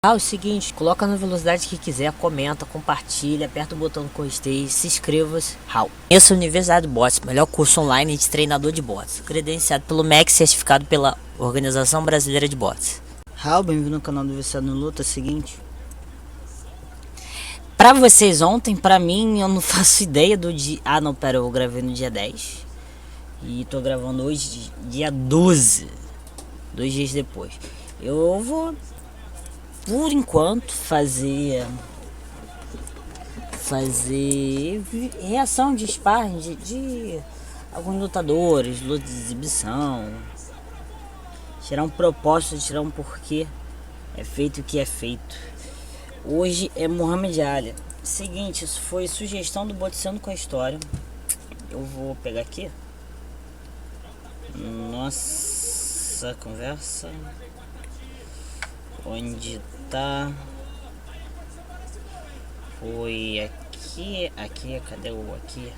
É o seguinte, coloca na velocidade que quiser, comenta, compartilha, aperta o botão do gostei, se inscreva-se. Esse é o Universidade Bots, melhor curso online de treinador de bots, credenciado pelo MEC, certificado pela Organização Brasileira de Bots. Bem-vindo ao canal do Viciado no Luta. Seguinte, pra vocês ontem, pra mim, eu não faço ideia do dia. Ah, não, pera, eu gravei no dia 10 e tô gravando hoje, dia 12, 2 dias depois. Eu vou, por enquanto, fazer reação de sparring de alguns lutadores, luta de exibição, tirar um propósito, tirar um porquê é feito o que é feito. Hoje é Muhammad Ali. Seguinte, isso foi sugestão do Boteando com a História. Eu vou pegar aqui nossa conversa. Onde tá? Foi aqui, cadê o aqui?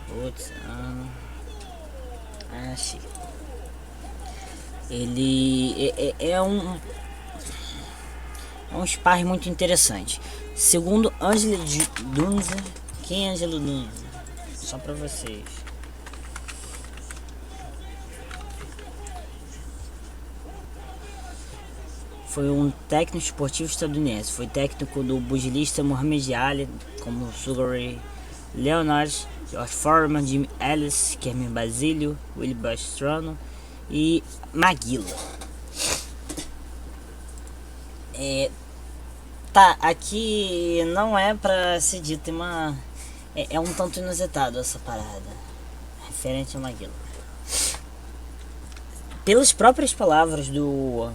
Putz, achei. Ele é um sparring muito interessante. Segundo Angelo Dunze, quem é Angelo Dunze? Só pra vocês. Foi um técnico esportivo estadunidense. Foi técnico do pugilista Muhammad Ali, como Sugar Ray Leonard, George Foreman, Jim Ellis, Kermit Basílio, Willie Bastrano e Maguila. Tá, aqui não é pra se dito, tem uma... É um tanto inusitado essa parada, referente a Maguila. Pelas próprias palavras do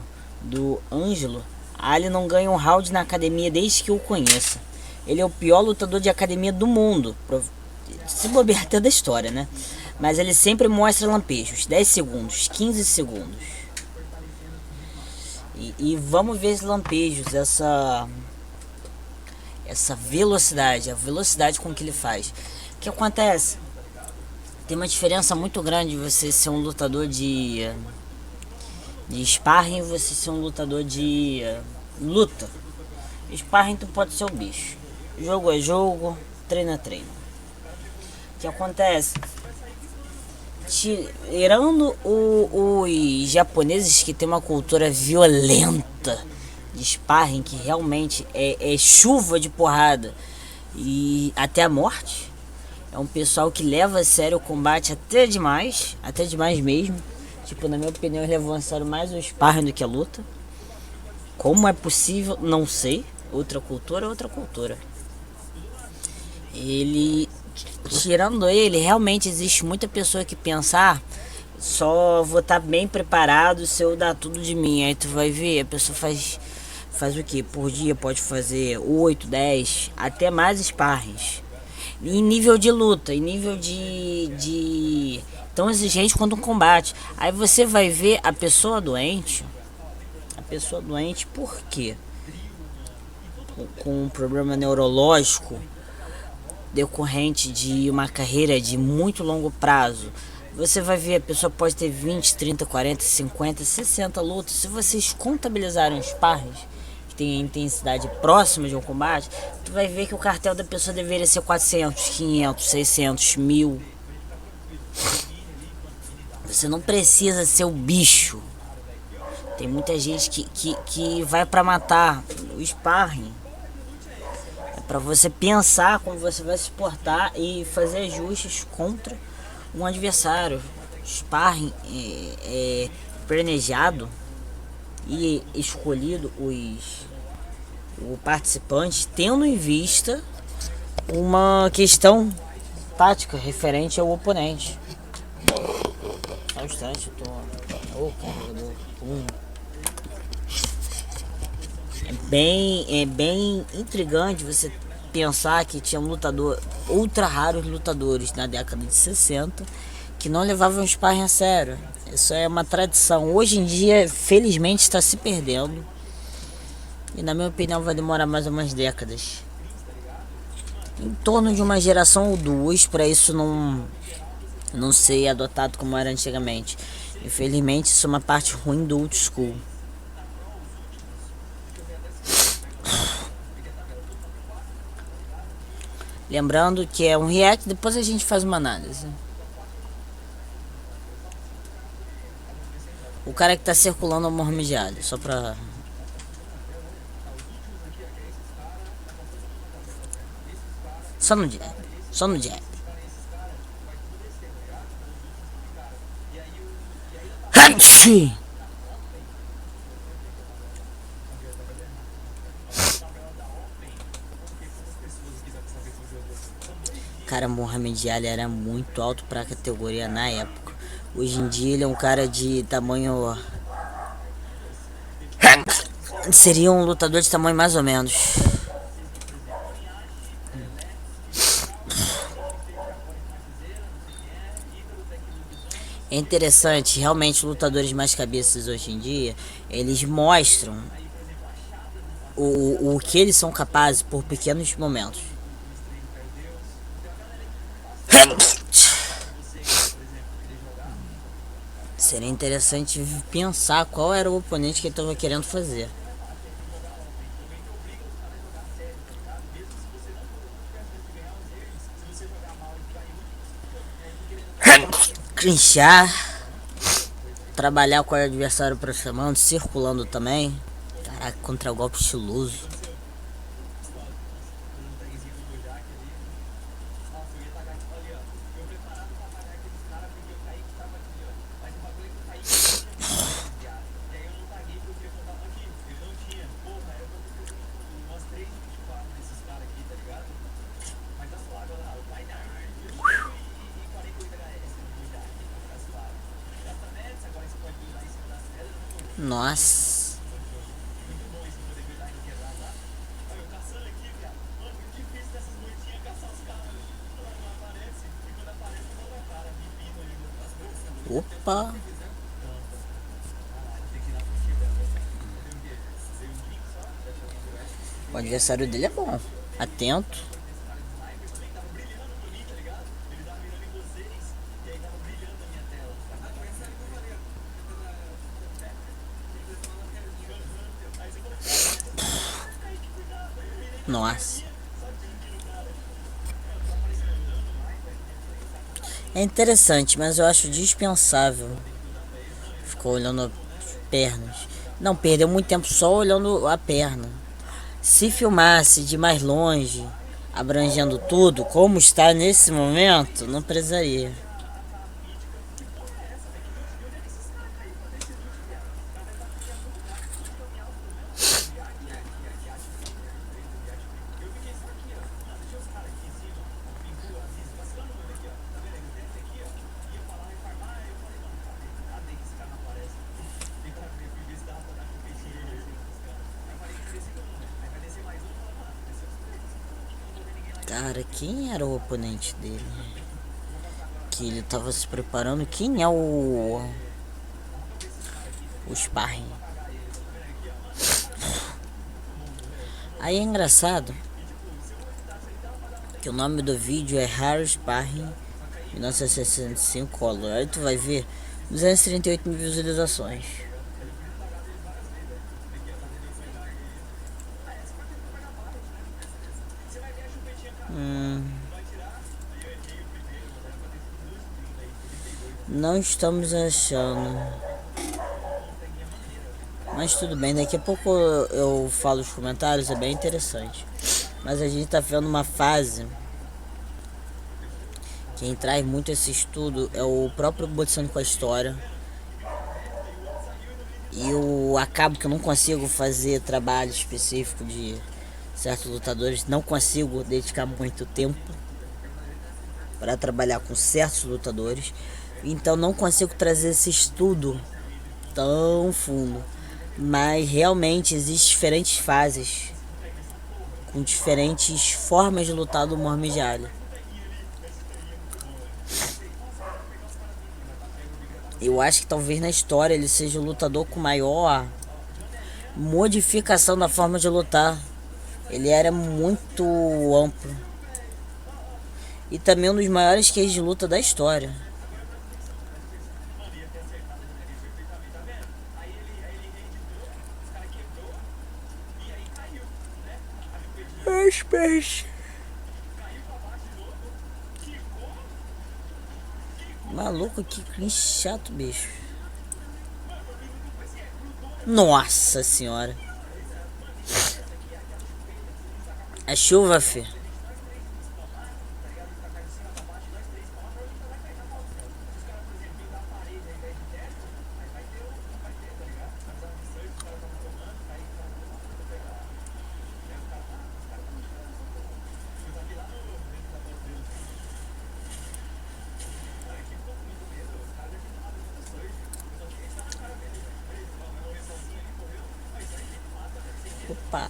Ângelo, Ali não ganha um round na academia desde que eu o conheça. Ele é o pior lutador de academia do mundo, se bobear até da história, né? Mas ele sempre mostra lampejos, 10 segundos, 15 segundos. E vamos ver esses lampejos, essa velocidade, a velocidade com que ele faz. O que acontece? Tem uma diferença muito grande de você ser um lutador de sparring e você ser um lutador de luta. Sparring tu pode ser o bicho. Jogo é jogo, treino é treino. O que acontece? Tirando os japoneses que tem uma cultura violenta de sparring, que realmente é chuva de porrada e até a morte, é um pessoal que leva a sério o combate até demais mesmo. Tipo, na minha opinião, ele levou a sério mais o sparring do que a luta. Como é possível, não sei. Outra cultura. Tirando ele, realmente existe muita pessoa que pensa, só vou estar bem preparado se eu dar tudo de mim. Aí tu vai ver, a pessoa faz o que? Por dia pode fazer 8, 10, até mais sparrings. Em nível de luta, em nível de tão exigente quanto um combate. Aí você vai ver a pessoa doente, por quê? Com um problema neurológico decorrente de uma carreira de muito longo prazo. Você vai ver, a pessoa pode ter 20, 30, 40, 50, 60 lutas. Se vocês contabilizarem os sparrings que tem a intensidade próxima de um combate, tu vai ver que o cartel da pessoa deveria ser 400, 500, 600, 1000. Você não precisa ser o bicho. Tem muita gente que vai pra matar. O sparring é pra você pensar como você vai se portar e fazer ajustes contra um adversário. Sparring é planejado e escolhido o participante tendo em vista uma questão tática referente ao oponente. Só um instante, eu tô... carregador. É bem intrigante você pensar que tinha ultra raros lutadores na década de 60 que não levavam o sparring a sério. Isso é uma tradição. Hoje em dia, felizmente, está se perdendo. E na minha opinião vai demorar mais umas décadas. Em torno de uma geração ou duas, para isso não não ser adotado como era antigamente. Infelizmente, isso é uma parte ruim do old school. Lembrando que é um react, depois a gente faz uma análise. O cara que tá circulando é o Mohamed Ali, só pra... Só no jab, só no jab. Cara, Mohamed Ali era muito alto pra categoria na época. Hoje em dia ele é um cara de tamanho... Seria um lutador de tamanho mais ou menos. É interessante, realmente lutadores mais cabeças hoje em dia, eles mostram o que eles são capazes por pequenos momentos. Seria interessante pensar qual era o oponente que ele estava querendo fazer. Clinchar, trabalhar com o adversário pressionando, circulando também. Caraca, contra-golpe estiloso. Nossa. Opa. O adversário dele é bom. Atento. Nossa. É interessante, mas eu acho dispensável. Ficou olhando as pernas. Não, perdeu muito tempo só olhando a perna. Se filmasse de mais longe, abrangendo tudo, como está nesse momento, não precisaria. Cara, quem era o oponente dele? Que ele tava se preparando. Quem é o sparring? Aí é engraçado que o nome do vídeo é Harry Sparring 1965 Color. Aí tu vai ver 238 mil visualizações. Não estamos achando. Mas tudo bem, daqui a pouco eu falo os comentários, é bem interessante. Mas a gente tá vendo uma fase. Quem traz muito esse estudo é o próprio Botsando com a história. E eu acabo que eu não consigo fazer trabalho específico de certos lutadores. Não consigo dedicar muito tempo para trabalhar com certos lutadores. Então não consigo trazer esse estudo tão fundo. Mas realmente existem diferentes fases com diferentes formas de lutar do Muhammad Ali. Eu acho que talvez na história ele seja o lutador com maior modificação da forma de lutar. Ele era muito amplo. E também um dos maiores cases de luta da história. Peixe. Maluco, que chato, bicho. Nossa senhora. A chuva, fi. Opa.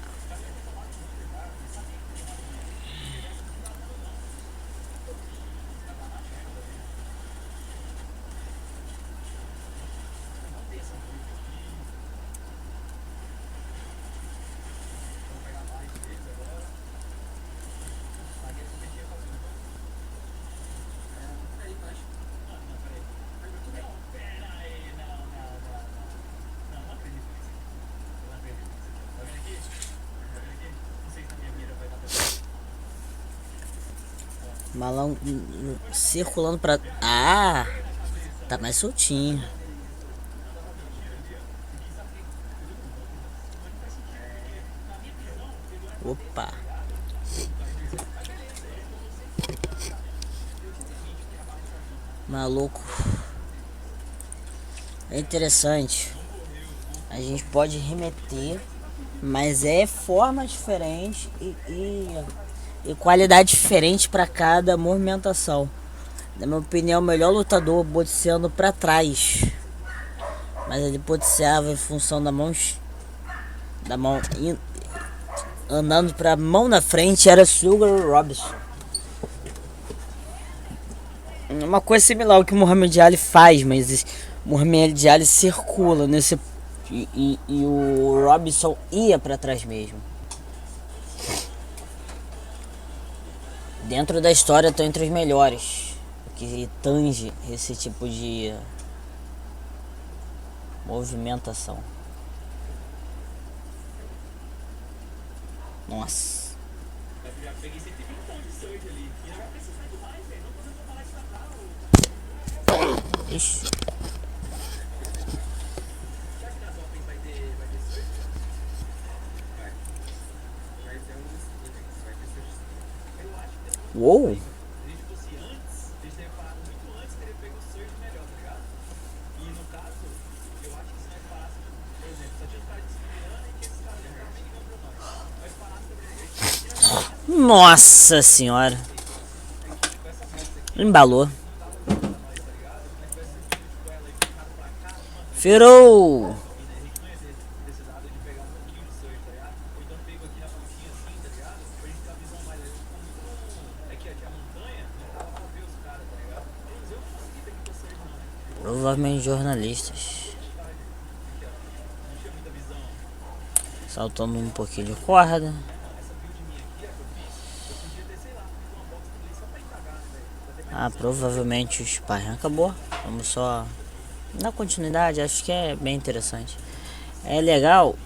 Malão circulando pra... Ah! Tá mais soltinho. Opa! Maluco. É interessante. A gente pode remeter, mas é forma diferente e qualidade diferente para cada movimentação. Na minha opinião, o melhor lutador boxeando para trás, mas ele boxeava em função da mão andando para mão na frente, era Sugar Robinson. Uma coisa similar ao que o Muhammad Ali faz, mas o Muhammad Ali circula nesse e o Robinson ia para trás mesmo. Dentro da história estão entre os melhores que tange esse tipo de movimentação. Nossa. Ixi. Uou! Nossa senhora! Embalou. Ferou! Provavelmente jornalistas. Saltando um pouquinho de corda. Ah, provavelmente o sparring acabou. Vamos só dar continuidade, acho que é bem interessante. É legal.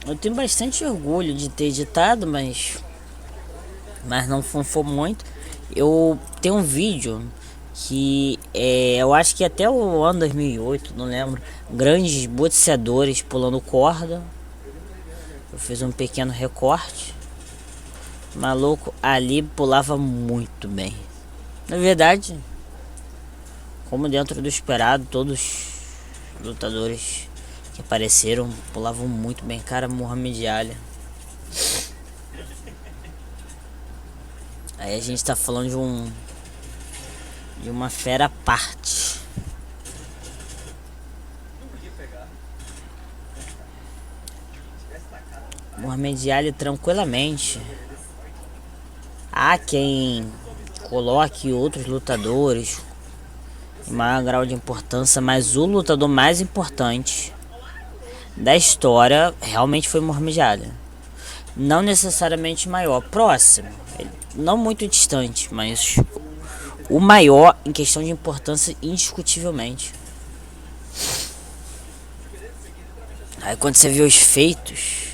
Eu tenho bastante orgulho de ter editado, mas não foi muito. Eu tenho um vídeo que eu acho que até o ano 2008, não lembro, grandes boxeadores pulando corda. Eu fiz um pequeno recorte. Maluco, ali pulava muito bem. Na verdade, como dentro do esperado, todos os lutadores que apareceram pulavam muito bem. Cara, Muhammad Ali. Aí a gente tá falando de uma fera à parte. Muhammad Ali tranquilamente. Há quem coloque outros lutadores em maior grau de importância, mas o lutador mais importante da história realmente foi Muhammad Ali. Não necessariamente maior, próximo, não muito distante, mas o maior em questão de importância indiscutivelmente. Aí quando você vê os feitos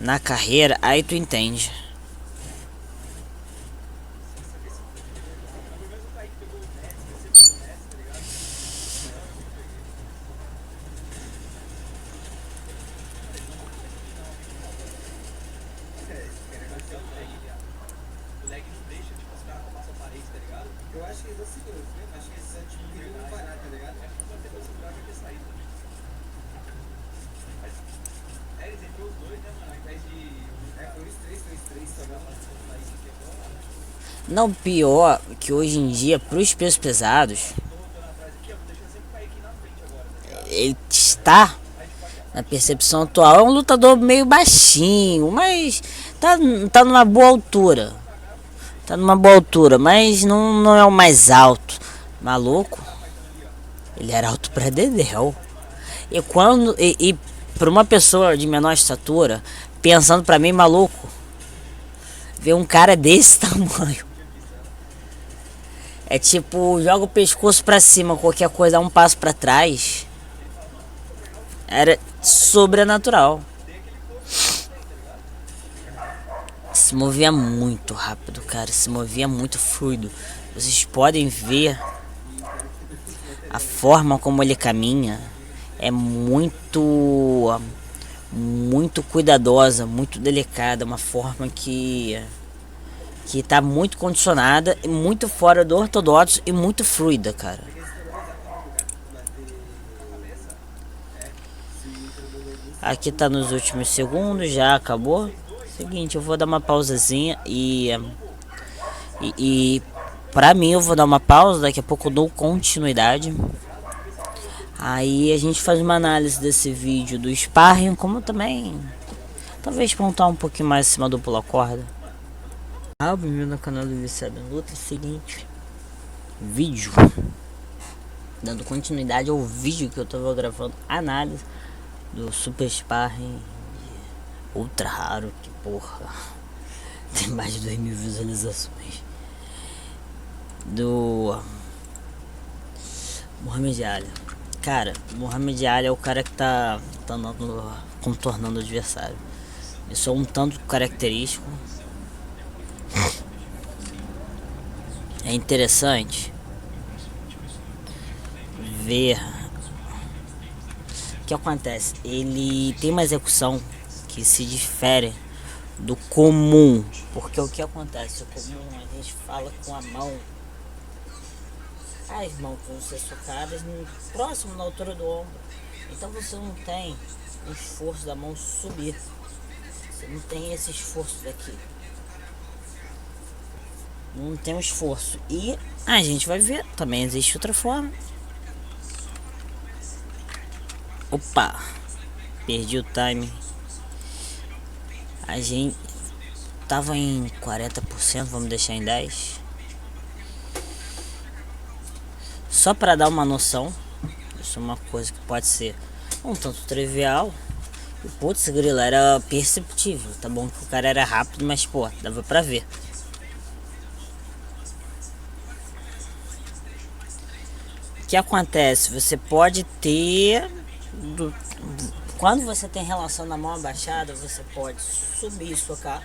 na carreira, aí tu entende. Eu acho que eles seguram, né? Acho que eles são tipo que não parar, tá ligado? Eles entrou os dois, né, mano? Ao invés de. Foi os três também. Não, pior que hoje em dia, pros pesos pesados, ele está, na percepção atual, é um lutador meio baixinho, mas tá numa boa altura. Tá numa boa altura, mas não é o mais alto. Maluco, ele era alto pra dedéu. E pra uma pessoa de menor estatura, pensando pra mim, maluco, ver um cara desse tamanho. É tipo, joga o pescoço pra cima, qualquer coisa, dá um passo pra trás. Era sobrenatural. Se movia muito rápido, cara. Se movia muito fluido. Vocês podem ver a forma como ele caminha. É muito cuidadosa, muito delicada. Uma forma que tá muito condicionada, muito fora do ortodoxo e muito fluida, cara. Aqui tá nos últimos segundos, já acabou. Seguinte, eu vou dar uma pausazinha e pra mim eu vou dar uma pausa, daqui a pouco eu dou continuidade. Aí a gente faz uma análise desse vídeo do sparring, como também talvez pontar um pouquinho mais em cima do pula-corda. Bem-vindo ao canal do Viciado em Luta. Seguinte, vídeo, dando continuidade ao vídeo que eu tava gravando, análise do Super Sparring ultra raro, que porra, tem mais de 2.000 visualizações, do Muhammad Ali. Cara, Muhammad Ali é o cara que tá contornando o adversário. Isso é um tanto característico. É interessante ver o que acontece. Ele tem uma execução que se difere do comum, porque o que acontece? O comum, a gente fala com a mão, as mãos vão ser socadas próximo na altura do ombro, então você não tem o esforço da mão subir, você não tem esse esforço daqui, não tem um esforço. E a gente vai ver, também existe outra forma. Opa, perdi o time. A gente tava em 40%, vamos deixar em 10%. Só para dar uma noção, isso é uma coisa que pode ser um tanto trivial. E putz, grila, era perceptível. Tá bom que o cara era rápido, mas pô, dava pra ver. O que acontece? Você pode ter... Quando você tem relação na mão abaixada, você pode subir e socar.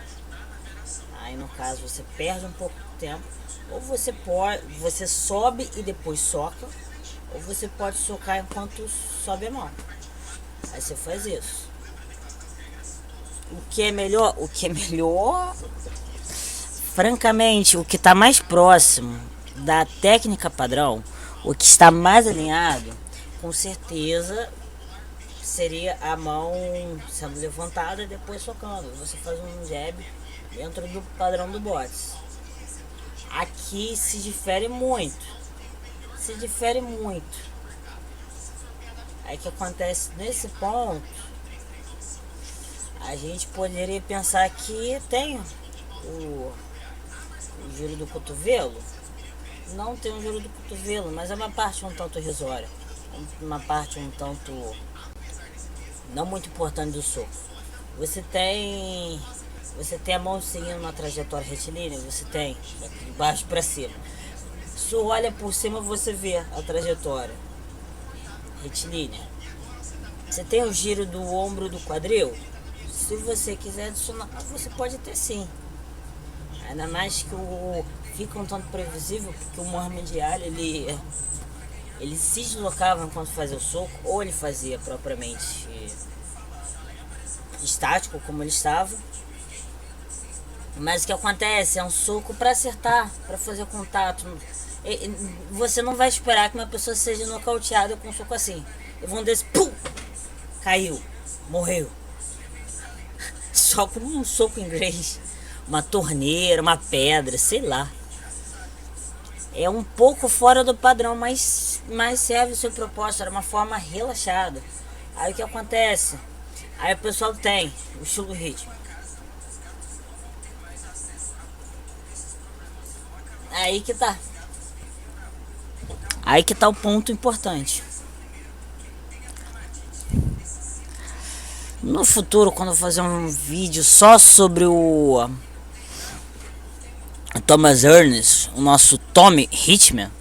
Aí no caso você perde um pouco de tempo. Ou você sobe e depois soca. Ou você pode socar enquanto sobe a mão. Aí você faz isso. O que é melhor? O que é melhor? Francamente, o que está mais próximo da técnica padrão, o que está mais alinhado, com certeza seria a mão sendo levantada e depois socando. Você faz um jab dentro do padrão do boxe. Aqui se difere muito. Aí o que acontece nesse ponto, a gente poderia pensar que tem o giro do cotovelo. Não tem o giro do cotovelo, mas é uma parte um tanto irrisória. Uma parte um tanto não muito importante do soco. Você tem a mão seguindo uma trajetória retilínea, você tem de baixo para cima. Se olha por cima, você vê a trajetória retilínea. Você tem o giro do ombro do quadril, Se você quiser adicionar, você pode ter sim. Ainda mais que fica um tanto previsível, porque o Muhammad Ali, ele se deslocava enquanto fazia o soco, ou ele fazia propriamente estático, como ele estava. Mas o que acontece é um soco para acertar, para fazer contato. Você não vai esperar que uma pessoa seja nocauteada com um soco assim. E vão desse, pum, caiu, morreu. Só com um soco inglês, uma torneira, uma pedra, sei lá. É um pouco fora do padrão, mas serve o seu propósito, era uma forma relaxada. Aí o que acontece? Aí o pessoal tem o estilo ritmo. Aí que tá. Aí que tá o ponto importante. No futuro, quando eu fazer um vídeo só sobre o Thomas Ernest, o nosso Tommy Hitman,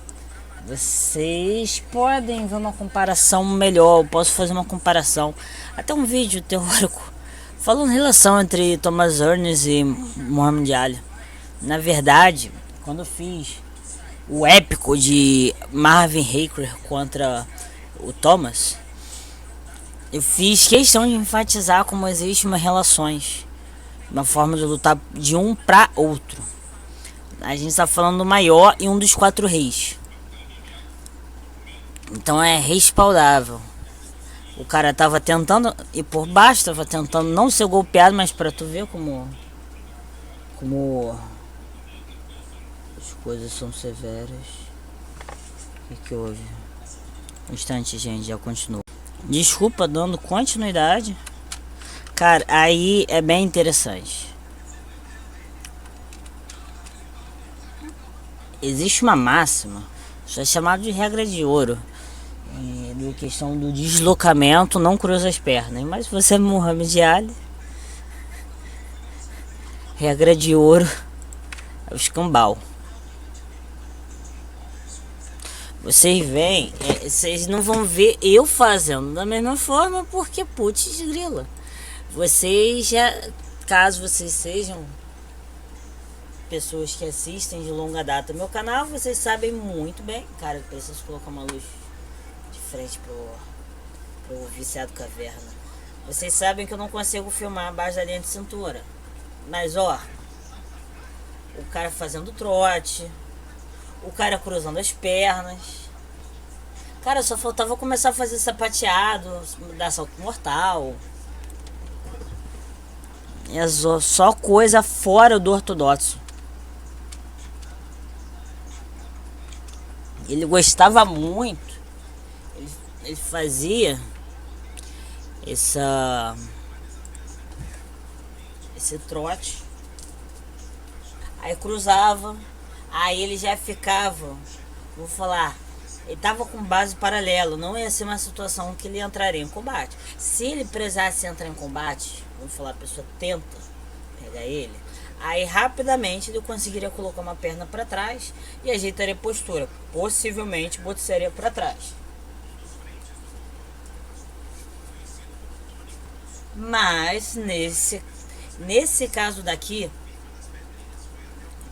vocês podem ver uma comparação melhor. Eu posso fazer uma comparação, até um vídeo teórico falando relação entre Thomas Ernest e Muhammad Ali. Na verdade, quando eu fiz o épico de Marvin Hagler contra o Thomas, eu fiz questão de enfatizar como existe uma relações, uma forma de lutar de um para outro. A gente está falando do maior e um dos 4 reis. Então é respaldável. O cara tava tentando ir por baixo, tava tentando não ser golpeado, mas para tu ver como as coisas são severas. O que houve? Um instante, gente, já continua. Desculpa, dando continuidade. Cara, aí é bem interessante. Existe uma máxima, isso é chamado de regra de ouro, da questão do deslocamento, não cruza as pernas. Mas você é Muhammad Ali, regra de ouro é o escambau. Vocês veem, vocês não vão ver eu fazendo da mesma forma, porque putz grila. Vocês já, caso vocês sejam pessoas que assistem de longa data meu canal, vocês sabem muito bem. Cara, eu preciso colocar uma luz de frente pro viciado caverna. Vocês sabem que eu não consigo filmar abaixo da linha de cintura. Mas ó, o cara fazendo trote, o cara cruzando as pernas. Cara, só faltava começar a fazer sapateado, dar salto mortal. É só coisa fora do ortodoxo. Ele gostava muito. Ele fazia esse trote. Aí cruzava. Aí ele já ficava, vou falar, ele tava com base paralela. Não ia ser uma situação que ele entraria em combate. Se ele precisasse entrar em combate, vamos falar, a pessoa tenta pegar ele, aí rapidamente ele conseguiria colocar uma perna para trás e ajeitaria a postura. Possivelmente botaria para trás. Mas nesse caso daqui,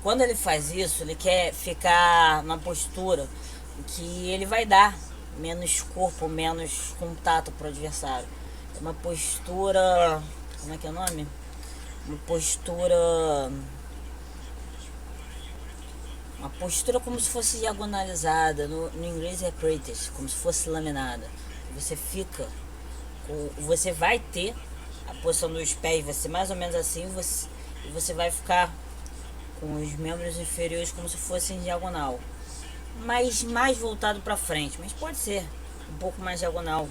quando ele faz isso, ele quer ficar na postura que ele vai dar menos corpo, menos contato pro adversário. É uma postura, como é que é o nome? Uma postura como se fosse diagonalizada. No inglês é practice, como se fosse laminada. Você fica, você vai ter a posição dos pés, vai ser mais ou menos assim, e você vai ficar com os membros inferiores como se fossem diagonal, mas mais voltado para frente. Mas pode ser um pouco mais diagonal,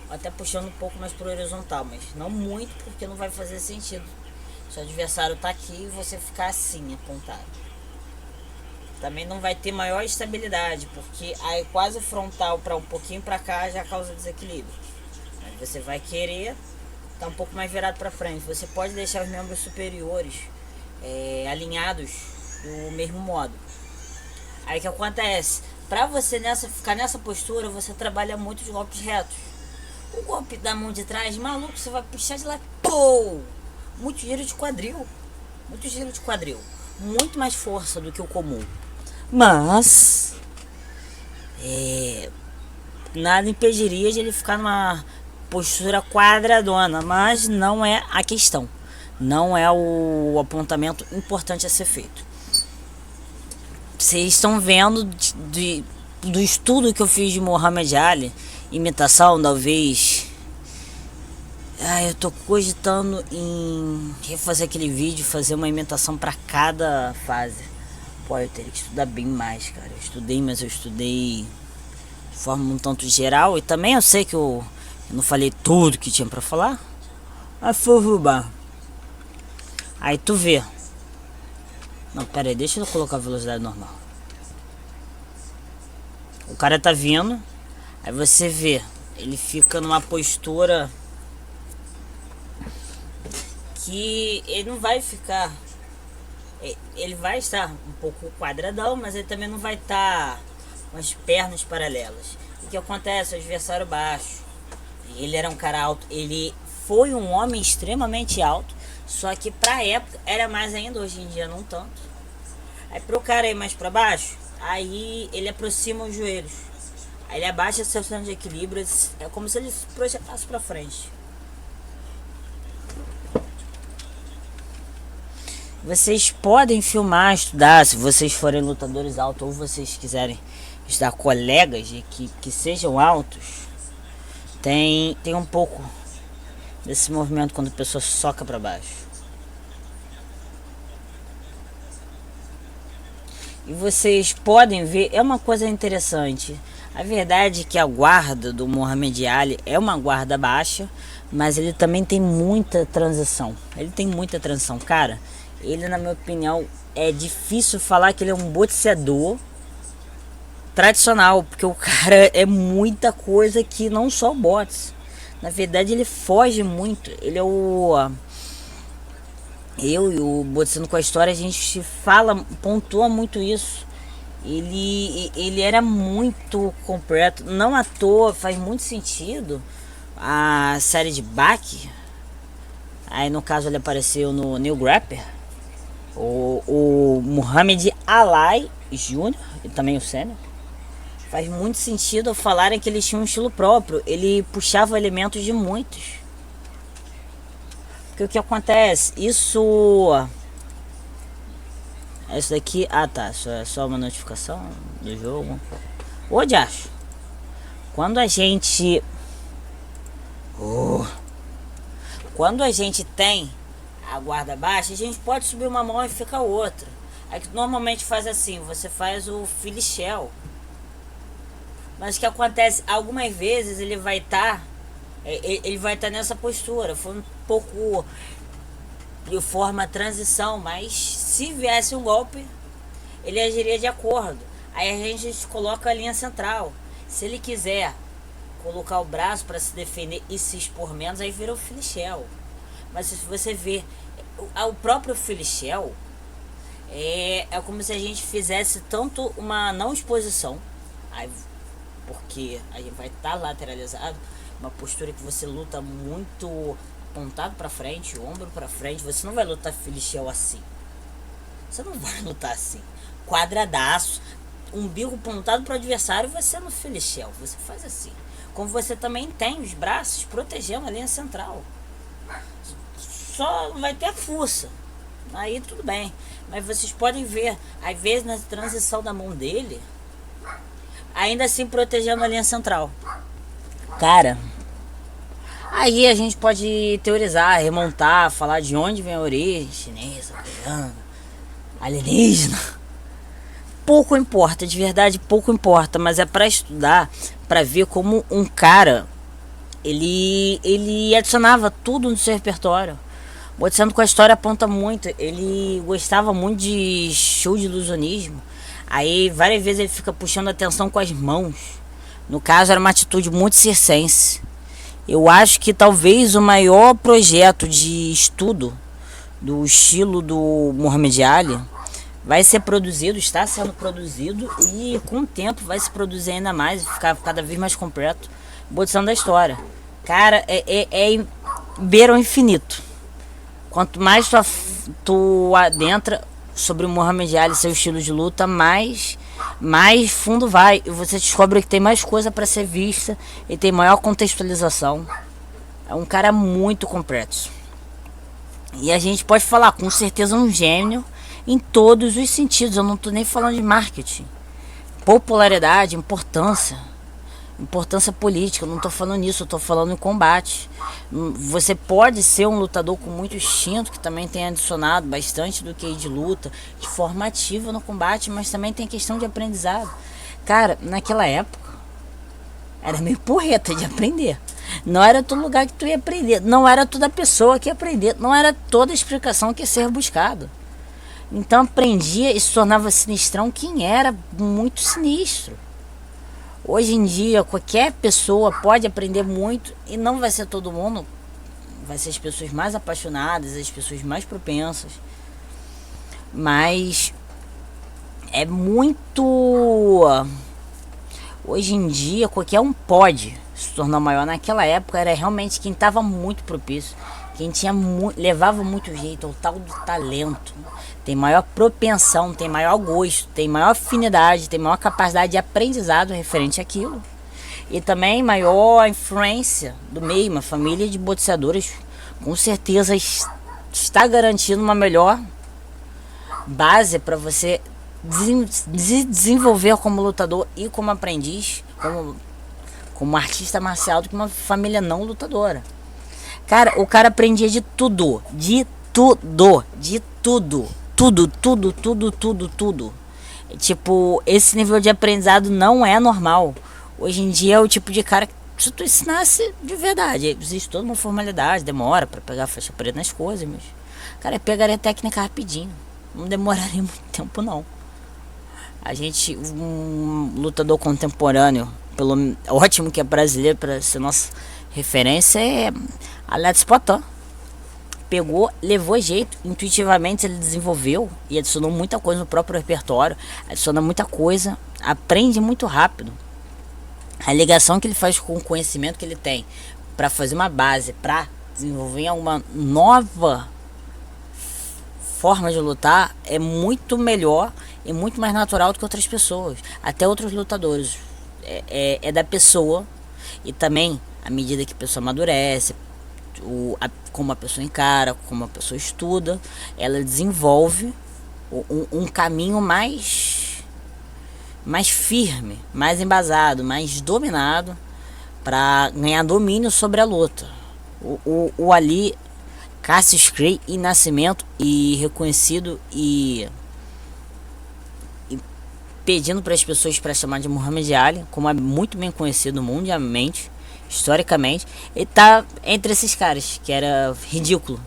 até puxando um pouco mais para horizontal, mas não muito, porque não vai fazer sentido se o adversário tá aqui e você ficar assim apontado. Também não vai ter maior estabilidade, porque aí quase frontal para um pouquinho para cá já causa desequilíbrio. Aí você vai querer tá um pouco mais virado para frente. Você pode deixar os membros superiores alinhados do mesmo modo. Aí o que acontece? Para você ficar nessa postura, você trabalha muito os golpes retos. O golpe da mão de trás, maluco, você vai puxar de lá, pum, Uou! Muito giro de quadril. Muito giro de quadril. Muito mais força do que o comum. Mas nada impediria de ele ficar numa postura quadradona. Mas não é a questão. Não é o apontamento importante a ser feito. Vocês estão vendo do estudo que eu fiz de Muhammad Ali, imitação, talvez. Eu tô cogitando em refazer aquele vídeo, fazer uma imitação para cada fase. Pô, eu teria que estudar bem mais, cara. Eu estudei, mas eu estudei de forma um tanto geral. E também eu sei que eu não falei tudo que tinha pra falar. Mas foi roubar. Aí tu vê. Não, pera aí, deixa eu colocar a velocidade normal. O cara tá vindo. Aí você vê. Ele fica numa postura que ele não vai ficar. Ele vai estar um pouco quadradão, mas ele também não vai estar com as pernas paralelas. O que acontece? O adversário baixo. Ele era um cara alto. Ele foi um homem extremamente alto. Só que pra época era mais ainda, hoje em dia não tanto. Aí pro cara ir mais pra baixo, aí ele aproxima os joelhos. Aí ele abaixa a sensação de equilíbrio. É como se ele se projetasse pra frente. Vocês podem filmar, estudar, se vocês forem lutadores altos ou vocês quiserem estudar colegas de que sejam altos. Tem um pouco desse movimento quando a pessoa soca para baixo. E vocês podem ver, é uma coisa interessante. A verdade é que a guarda do Muhammad Ali é uma guarda baixa, mas ele também tem muita transição. Cara. Ele, na minha opinião, é difícil falar que ele é um boxeador tradicional, porque o cara é muita coisa que não só boxe. Na verdade, ele foge muito. Ele é o... Eu e o Boxeando com a História, a gente pontua muito isso. Ele era muito completo. Não à toa, faz muito sentido a série de Bach. Aí, no caso, ele apareceu no New Grapper. O Muhammad Ali Jr. e também o Sênior. Faz muito sentido ao falarem que ele tinha um estilo próprio. Ele puxava elementos de muitos. Porque o que acontece? Isso daqui... Ah, tá. Isso é só uma notificação do jogo. Ô, diacho. Quando a gente... Quando a gente tem a guarda baixa, a gente pode subir uma mão e fica outra. Aí que normalmente faz assim, você faz o filichel. Mas o que acontece? Algumas vezes ele vai estar nessa postura. Foi um pouco de forma transição, mas se viesse um golpe, ele agiria de acordo. Aí a gente coloca a linha central. Se ele quiser colocar o braço para se defender e se expor menos, aí vira o filichel. Mas se você ver o próprio filichel, é como se a gente fizesse tanto uma não exposição, aí, porque a gente vai estar lateralizado, uma postura que você luta muito apontado para frente, ombro para frente. Você não vai lutar filichel assim. Você não vai lutar assim, quadradaço, umbigo apontado para o adversário. Você no filichel, você faz assim. Como você também tem os braços protegendo a linha central. Só vai ter a força. Aí tudo bem. Mas vocês podem ver, às vezes na transição da mão dele, ainda assim protegendo a linha central. Cara, aí a gente pode teorizar, remontar, falar de onde vem a origem, chinesa, coreana, alienígena. Pouco importa, de verdade, pouco importa. Mas é pra estudar, pra ver como um cara, ele adicionava tudo no seu repertório. Boxeando com a História aponta muito. Ele gostava muito de show de ilusionismo. Aí várias vezes ele fica puxando atenção com as mãos. No caso era uma atitude muito circense. Eu acho que talvez o maior projeto de estudo do estilo do Muhammad Ali vai ser produzido, está sendo produzido, e com o tempo vai se produzir ainda mais, ficar cada vez mais completo. Boxeando a História. Cara, beira o infinito. Quanto mais tu adentra sobre o Muhammad Ali e seu estilo de luta, mais fundo vai. E você descobre que tem mais coisa para ser vista e tem maior contextualização. É um cara muito complexo. E a gente pode falar com certeza um gênio em todos os sentidos. Eu não tô nem falando de marketing. Popularidade, importância política, eu não tô falando nisso, eu tô falando em combate. Você pode ser um lutador com muito instinto, que também tem adicionado bastante do que de luta, de forma ativa no combate, mas também tem questão de aprendizado. Cara, naquela época, era meio porreta de aprender. Não era todo lugar que tu ia aprender, não era toda pessoa que ia aprender, não era toda explicação que ia ser buscado. Então aprendia e se tornava sinistrão quem era muito sinistro. Hoje em dia, qualquer pessoa pode aprender muito e não vai ser todo mundo. Vai ser as pessoas mais apaixonadas, as pessoas mais propensas. Mas é muito... Hoje em dia, qualquer um pode se tornar maior. Naquela época, era realmente quem estava muito propício. Quem tinha levava muito jeito, o tal do talento. Tem maior propensão, tem maior gosto, tem maior afinidade, tem maior capacidade de aprendizado referente àquilo. E também maior influência do meio, uma família de boxeadores com certeza está garantindo uma melhor base para você desenvolver como lutador e como aprendiz, como artista marcial, do que uma família não lutadora. Cara, o cara aprendia de tudo. Tudo. Tipo, esse nível de aprendizado não é normal. Hoje em dia é o tipo de cara que, se tu ensinasse de verdade, existe toda uma formalidade, demora pra pegar a faixa preta nas coisas, mas cara, pegaria a técnica rapidinho. Não demoraria muito tempo, não. A gente, um lutador contemporâneo, ótimo que é brasileiro, para ser nossa referência, é Alex Poitin. Pegou, levou jeito, intuitivamente ele desenvolveu e adicionou muita coisa no próprio repertório, adiciona muita coisa, aprende muito rápido. A ligação que ele faz com o conhecimento que ele tem para fazer uma base, para desenvolver uma nova forma de lutar, é muito melhor e muito mais natural do que outras pessoas, até outros lutadores. É da pessoa, e também à medida que a pessoa amadurece, como a pessoa encara, como a pessoa estuda, ela desenvolve um caminho mais firme, mais embasado, mais dominado, para ganhar domínio sobre a luta. O Ali, Cassius Clay em nascimento e reconhecido e pedindo para as pessoas para chamar de Muhammad Ali, como é muito bem conhecido mundialmente, historicamente, ele tá entre esses caras, que era ridículo.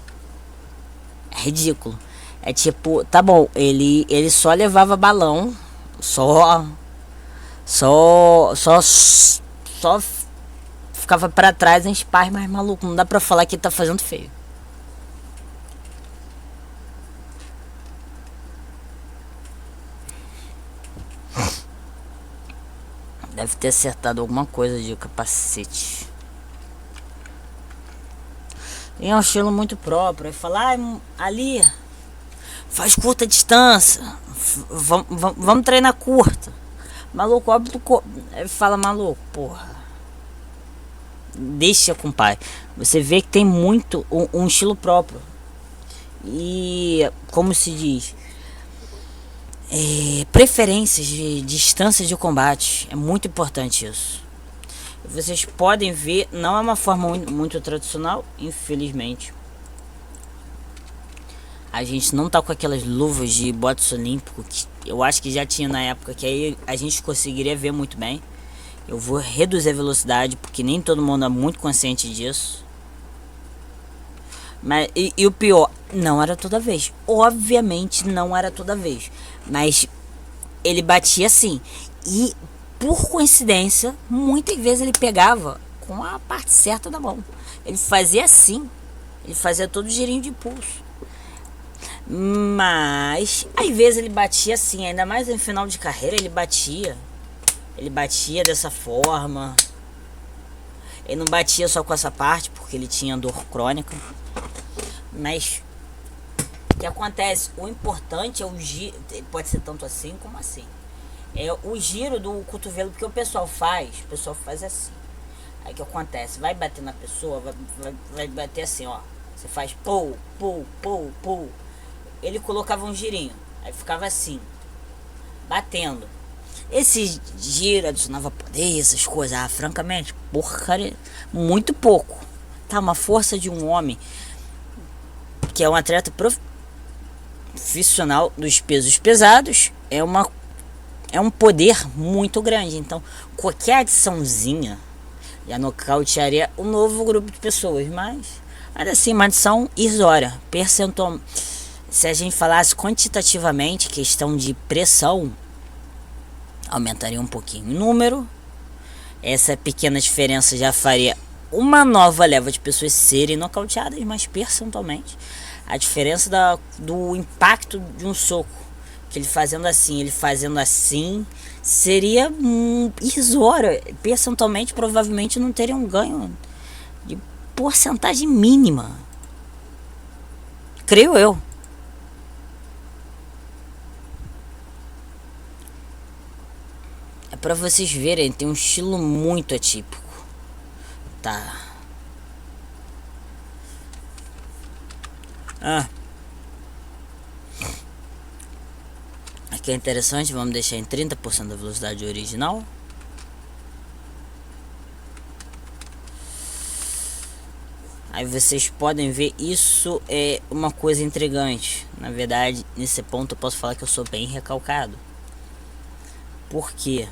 É tipo, tá bom, ele só levava balão, só ficava para trás em sparring, mais maluco, não dá pra falar que ele tá fazendo feio. Deve ter acertado alguma coisa de capacete. E é um estilo muito próprio. Aí fala, Ali, faz curta distância. Vamos treinar curta. Maluco, óbvio. Aí fala, maluco, porra. Deixa com o pai. Você vê que tem muito um estilo próprio. E, como se diz, preferências de distância de combate. É muito importante isso. Vocês podem ver, não é uma forma muito tradicional, infelizmente. A gente não tá com aquelas luvas de boxe olímpico que eu acho que já tinha na época, que aí a gente conseguiria ver muito bem. Eu vou reduzir a velocidade porque nem todo mundo é muito consciente disso. Mas, e o pior, não era toda vez. Obviamente não era toda vez. Mas ele batia assim. E por coincidência, muitas vezes ele pegava com a parte certa da mão. Ele fazia assim. Ele fazia todo o girinho de pulso. Mas às vezes ele batia assim. Ainda mais no final de carreira ele batia. Ele batia dessa forma. Ele não batia só com essa parte, porque ele tinha dor crônica. Mas o que acontece? O importante é o giro, pode ser tanto assim como assim. É o giro do cotovelo, porque o pessoal faz assim. Aí o que acontece? Vai bater na pessoa, vai bater assim, ó. Você faz pou, pou, pou, pou. Ele colocava um girinho, aí ficava assim, batendo. Esse giro adicionava poder, essas coisas, francamente, porcaria, muito pouco. Tá, uma força de um homem que é um atleta profissional dos pesos pesados, é um poder muito grande. Então, qualquer adiçãozinha já nocautearia um novo grupo de pessoas, mas ainda assim, uma adição irrisória, percentual. Se a gente falasse quantitativamente, questão de pressão, aumentaria um pouquinho o número. Essa pequena diferença já faria uma nova leva de pessoas serem nocauteadas, mas percentualmente a diferença do impacto de um soco, que ele fazendo assim, seria irrisória. Percentualmente, provavelmente não teria um ganho de porcentagem mínima, creio eu. É pra vocês verem, tem um estilo muito atípico. Tá. Aqui é interessante, vamos deixar em 30% da velocidade original. Aí vocês podem ver, isso é uma coisa intrigante. Na verdade, nesse ponto eu posso falar que eu sou bem recalcado. Por quê?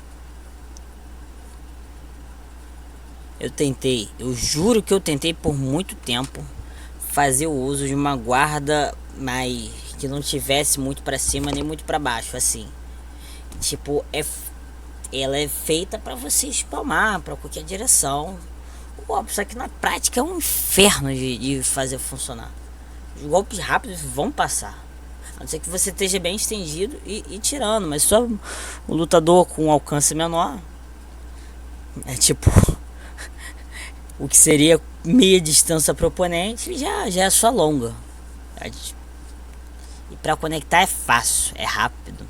Eu juro que eu tentei por muito tempo fazer o uso de uma guarda mais que não tivesse muito para cima nem muito para baixo, assim. Tipo, ela é feita para você espalmar para qualquer direção. Óbvio, só que na prática é um inferno de fazer funcionar. Os golpes rápidos vão passar, a não ser que você esteja bem estendido e tirando, mas só o lutador com alcance menor é tipo o que seria meia distância para o oponente, já é só longa. E para conectar é fácil, é rápido.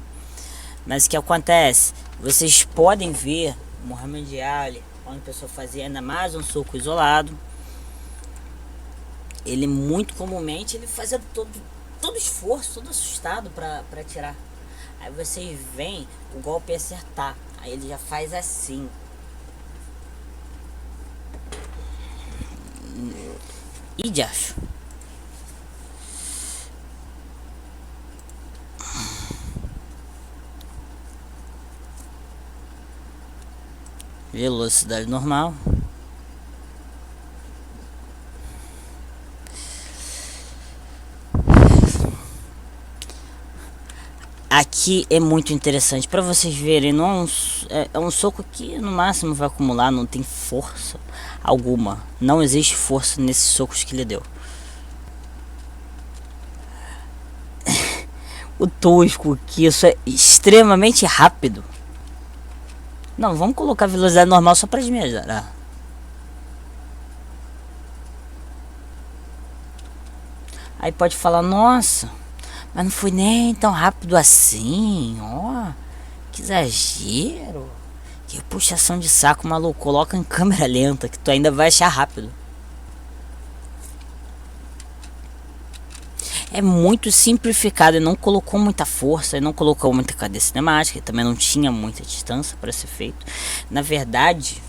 Mas o que acontece? Vocês podem ver o Muhammad Ali, quando a pessoa fazia ainda mais um soco isolado, ele muito comumente ele fazia todo esforço, todo assustado para tirar. Aí vocês veem o golpe acertar, aí ele já faz assim. E de acho. Velocidade normal. Aqui é muito interessante para vocês verem, não é um soco que no máximo vai acumular, não tem força alguma, não existe força nesses socos que ele deu. O tosco que isso é extremamente rápido. Não, vamos colocar velocidade normal só para melhorar. Aí pode falar, nossa, mas não foi nem tão rápido assim, ó, que exagero, que puxação de saco, maluco, coloca em câmera lenta que tu ainda vai achar rápido. É muito simplificado, ele não colocou muita força, ele não colocou muita cadeia cinemática, ele também não tinha muita distância para ser feito. Na verdade,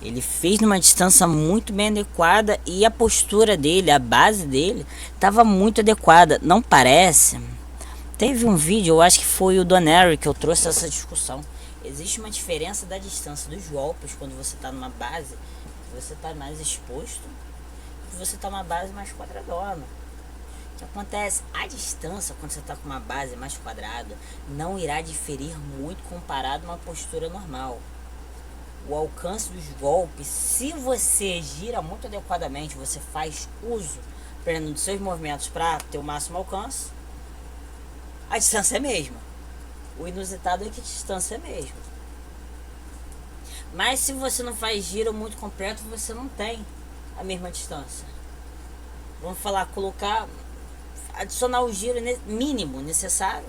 ele fez numa distância muito bem adequada e a postura dele, a base dele, estava muito adequada. Não parece? Teve um vídeo, eu acho que foi o Donary que eu trouxe essa discussão. Existe uma diferença da distância dos golpes quando você está numa base, você está mais exposto, e você está numa base mais quadradona. O que acontece? A distância, quando você está com uma base mais quadrada, não irá diferir muito comparado a uma postura normal. O alcance dos golpes, se você gira muito adequadamente, você faz uso dos seus movimentos para ter o máximo alcance, a distância é a mesma. O inusitado é que a distância é a mesma. Mas se você não faz giro muito completo, você não tem a mesma distância. Vamos falar, colocar, adicionar o giro mínimo necessário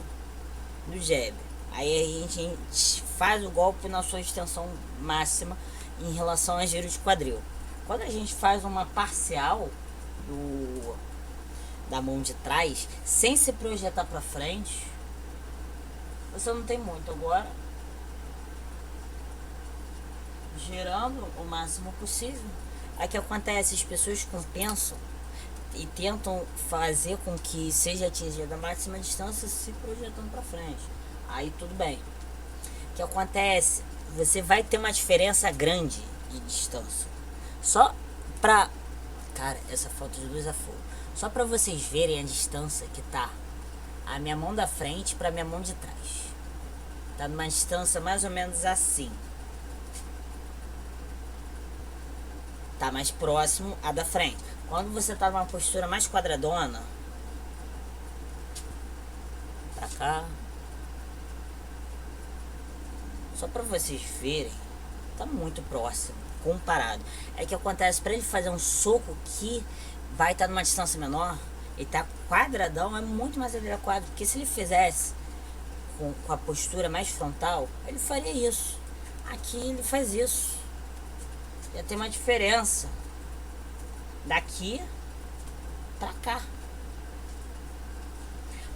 do jab. Aí a gente faz o golpe na sua extensão máxima em relação a giro de quadril. Quando a gente faz uma parcial da mão de trás, sem se projetar para frente, você não tem muito. Agora, girando o máximo possível, aí que acontece, as pessoas compensam e tentam fazer com que seja atingida a máxima distância se projetando para frente. Aí tudo bem. O que acontece? Você vai ter uma diferença grande de distância. Só pra... Cara, essa foto de luz é fogo. Só pra vocês verem a distância que tá a minha mão da frente pra minha mão de trás. Tá numa distância mais ou menos assim. Tá mais próximo a da frente. Quando você tá numa postura mais quadradona, pra cá, só pra vocês verem, tá muito próximo comparado. É que acontece, pra ele fazer um soco que vai estar numa distância menor, ele tá quadradão, é muito mais adequado, porque se ele fizesse com a postura mais frontal, ele faria isso. Aqui ele faz isso. Já tem uma diferença daqui pra cá.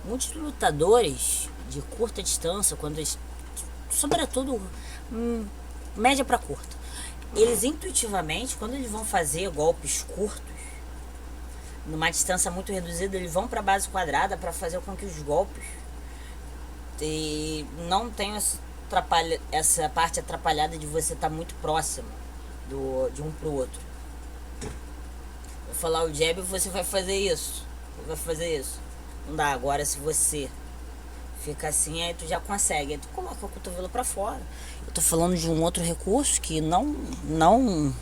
Muitos lutadores de curta distância, quando eles, sobretudo média para curta, eles intuitivamente, quando eles vão fazer golpes curtos numa distância muito reduzida, eles vão para a base quadrada para fazer com que os golpes não tenham essa parte atrapalhada de você estar muito próximo de um pro outro. Vou falar o jab, você vai fazer isso, não dá. Agora se você fica assim, aí tu já consegue, aí tu coloca o cotovelo pra fora. Eu tô falando de um outro recurso que não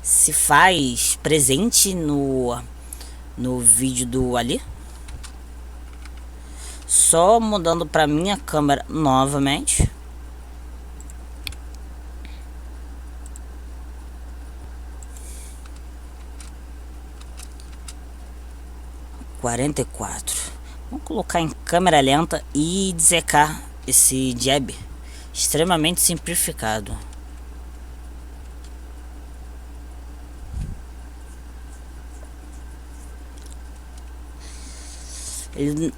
se faz presente no vídeo do Ali. Só mudando pra minha câmera novamente. (44). Vamos colocar em câmera lenta e dissecar esse jab extremamente simplificado.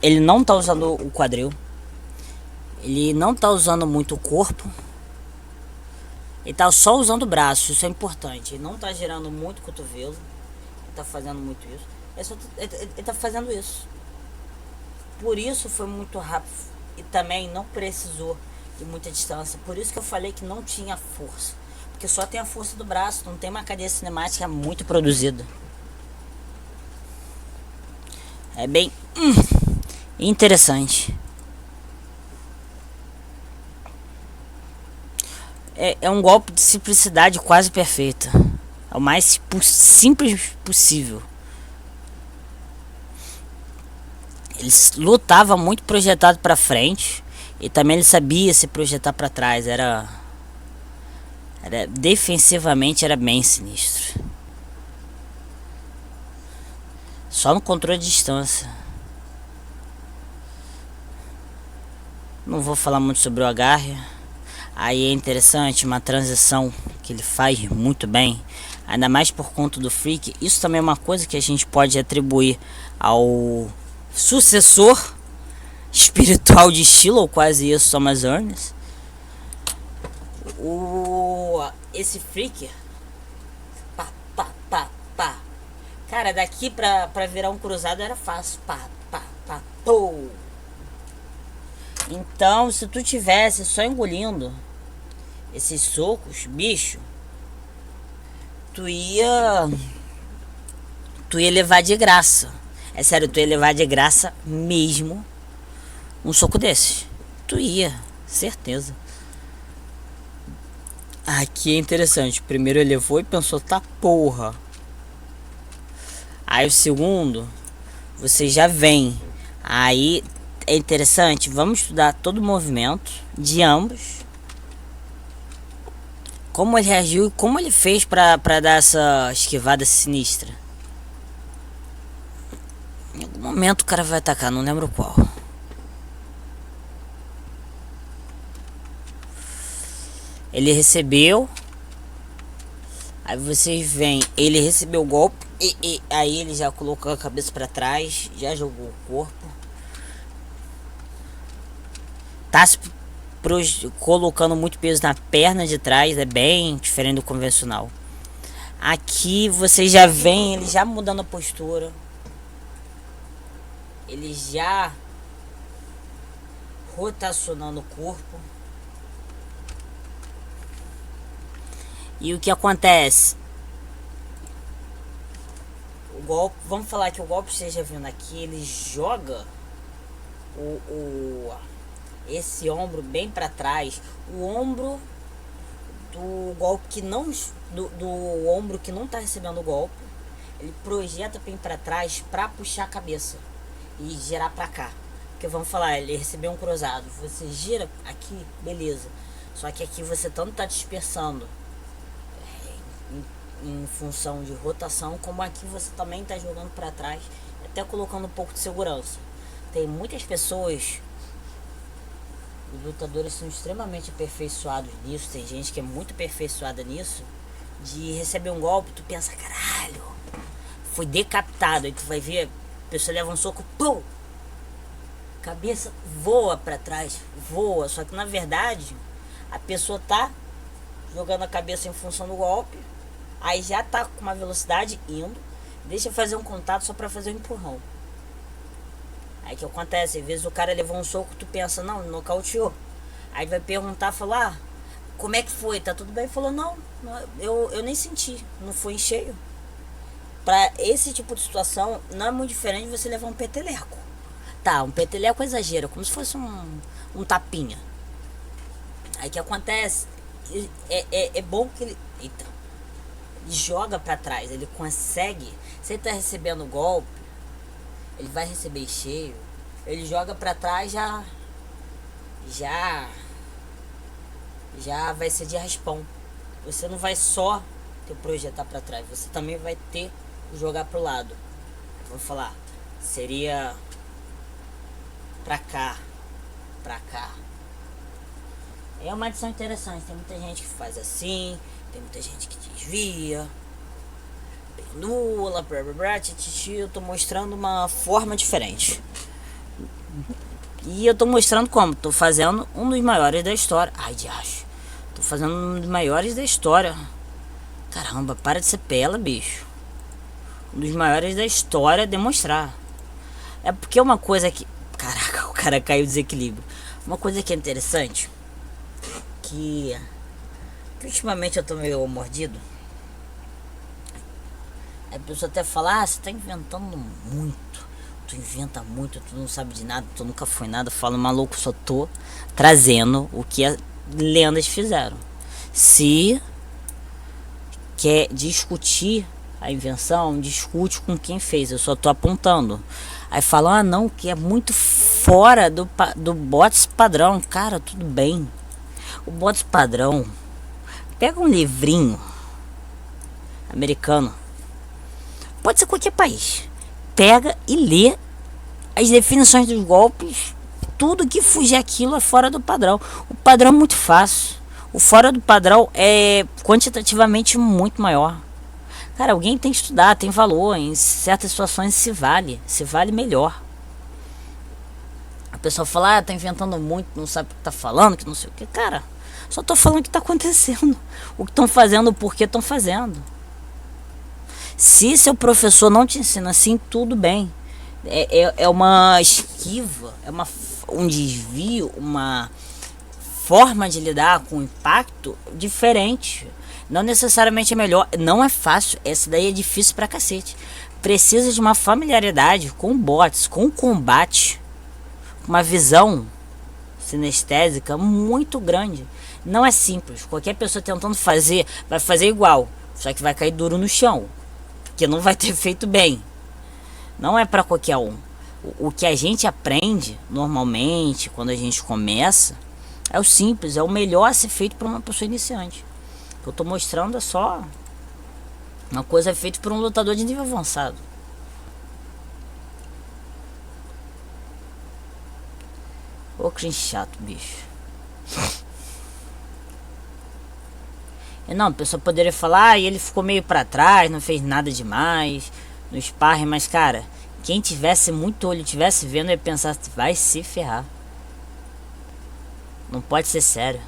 Ele não tá usando o quadril, ele não tá usando muito o corpo, ele tá só usando o braço. Isso é importante. Ele não tá girando muito o cotovelo, ele tá fazendo muito isso. Ele tá fazendo isso. Por isso foi muito rápido e também não precisou de muita distância. Por isso que eu falei que não tinha força, porque só tem a força do braço, não tem uma cadeia cinemática muito produzida. É bem interessante. É um golpe de simplicidade quase perfeita. É o mais simples possível. Ele lutava muito projetado para frente e também ele sabia se projetar para trás. Era defensivamente era bem sinistro. Só no controle de distância. Não vou falar muito sobre o agarre. Aí é interessante uma transição que ele faz muito bem, ainda mais por conta do freak. Isso também é uma coisa que a gente pode atribuir ao sucessor espiritual de estilo, ou quase isso, Thomas Ernest. Esse freak, pá, pá, pá, pá. Cara, daqui pra virar um cruzado era fácil. Pá, pá, pá, pô. Então, se tu tivesse só engolindo esses socos, bicho, tu ia levar de graça. É sério, tu ia levar de graça mesmo um soco desses. Tu ia, certeza. Aqui é interessante. Primeiro ele levou e pensou, tá porra. Aí o segundo, você já vem. Aí é interessante, vamos estudar todo o movimento de ambos. Como ele reagiu e como ele fez pra dar essa esquivada sinistra. Em algum momento o cara vai atacar, não lembro qual. Ele recebeu. Aí vocês veem, ele recebeu o golpe e aí ele já colocou a cabeça pra trás, já jogou o corpo. Tá se colocando muito peso na perna de trás, é bem diferente do convencional. Aqui vocês já veem ele já mudando a postura. Ele já rotacionando o corpo. E o que acontece? O golpe, vamos falar que o golpe esteja vindo aqui, ele joga esse ombro bem para trás, o ombro do golpe que não do ombro que não tá recebendo o golpe, ele projeta bem para trás para puxar a cabeça e girar para cá. Porque vamos falar, ele recebeu um cruzado, você gira aqui, beleza. Só que aqui você tanto tá dispersando em função de rotação, como aqui você também está jogando para trás, até colocando um pouco de segurança. Tem muitas pessoas, os lutadores são extremamente aperfeiçoados nisso, tem gente que é muito aperfeiçoada nisso, de receber um golpe, tu pensa, caralho, foi decapitado, aí tu vai ver, a pessoa leva um soco, pum, cabeça voa para trás, voa, só que na verdade, a pessoa tá jogando a cabeça em função do golpe, aí já tá com uma velocidade indo, deixa fazer um contato só pra fazer um empurrão. Aí que acontece, às vezes o cara levou um soco, tu pensa, não, nocauteou. Aí vai perguntar, falar, como é que foi? Tá tudo bem? Falou, não, eu nem senti, não foi em cheio. Pra esse tipo de situação, não é muito diferente de você levar um peteleco. Tá, um peteleco exagera, como se fosse um tapinha. Aí que acontece, é bom que ele... Eita. Joga para trás, ele consegue. Se ele tá recebendo golpe, ele vai receber cheio, ele joga para trás, já vai ser de raspão. Você não vai só ter projetar para trás, você também vai ter jogar pro lado. Vou falar, seria pra cá. É uma adição interessante, tem muita gente que faz assim, tem muita gente que desvia, pendula, eu tô mostrando uma forma diferente. E eu tô mostrando como, tô fazendo um dos maiores da história. Ai, diacho, tô fazendo um dos maiores da história. Caramba, para de ser pela, bicho. Um dos maiores da história demonstrar. É porque uma coisa que... Caraca, o cara caiu desequilíbrio. Uma coisa que é interessante, que ultimamente eu tô meio mordido. A pessoa até fala, você tá inventando muito. Tu inventa muito, tu não sabe de nada, tu nunca foi nada. Fala, maluco, só tô trazendo o que as lendas fizeram. Se quer discutir a invenção, discute com quem fez. Eu só tô apontando. Aí fala, não, que é muito fora do bots padrão. Cara, tudo bem. O bots padrão, pega um livrinho americano, pode ser qualquer país, pega e lê as definições dos golpes. Tudo que fugir aquilo é fora do padrão. O padrão é muito fácil, o fora do padrão é quantitativamente muito maior. Cara, alguém tem que estudar, tem valor. Em certas situações se vale melhor. A pessoa fala, tá inventando muito, não sabe o que tá falando, que não sei o que. Cara, só tô falando o que tá acontecendo, o que estão fazendo, o porquê estão fazendo. Se seu professor não te ensina assim, tudo bem. É uma esquiva, é um desvio, uma forma de lidar com o impacto diferente. Não necessariamente é melhor, não é fácil, essa daí é difícil pra cacete. Precisa de uma familiaridade com bots, com o combate, uma visão sinestésica muito grande. Não é simples, qualquer pessoa tentando fazer, vai fazer igual, só que vai cair duro no chão, porque não vai ter feito bem. Não é pra qualquer um. O que a gente aprende normalmente quando a gente começa é o simples, é o melhor a ser feito para uma pessoa iniciante. O que eu tô mostrando é só uma coisa feita por um lutador de nível avançado. Ô, que chato, bicho. E não, a pessoa poderia falar, e ele ficou meio pra trás, não fez nada demais no sparring, mas cara, quem tivesse muito olho, tivesse vendo, ia pensar, vai se ferrar. Não pode ser sério.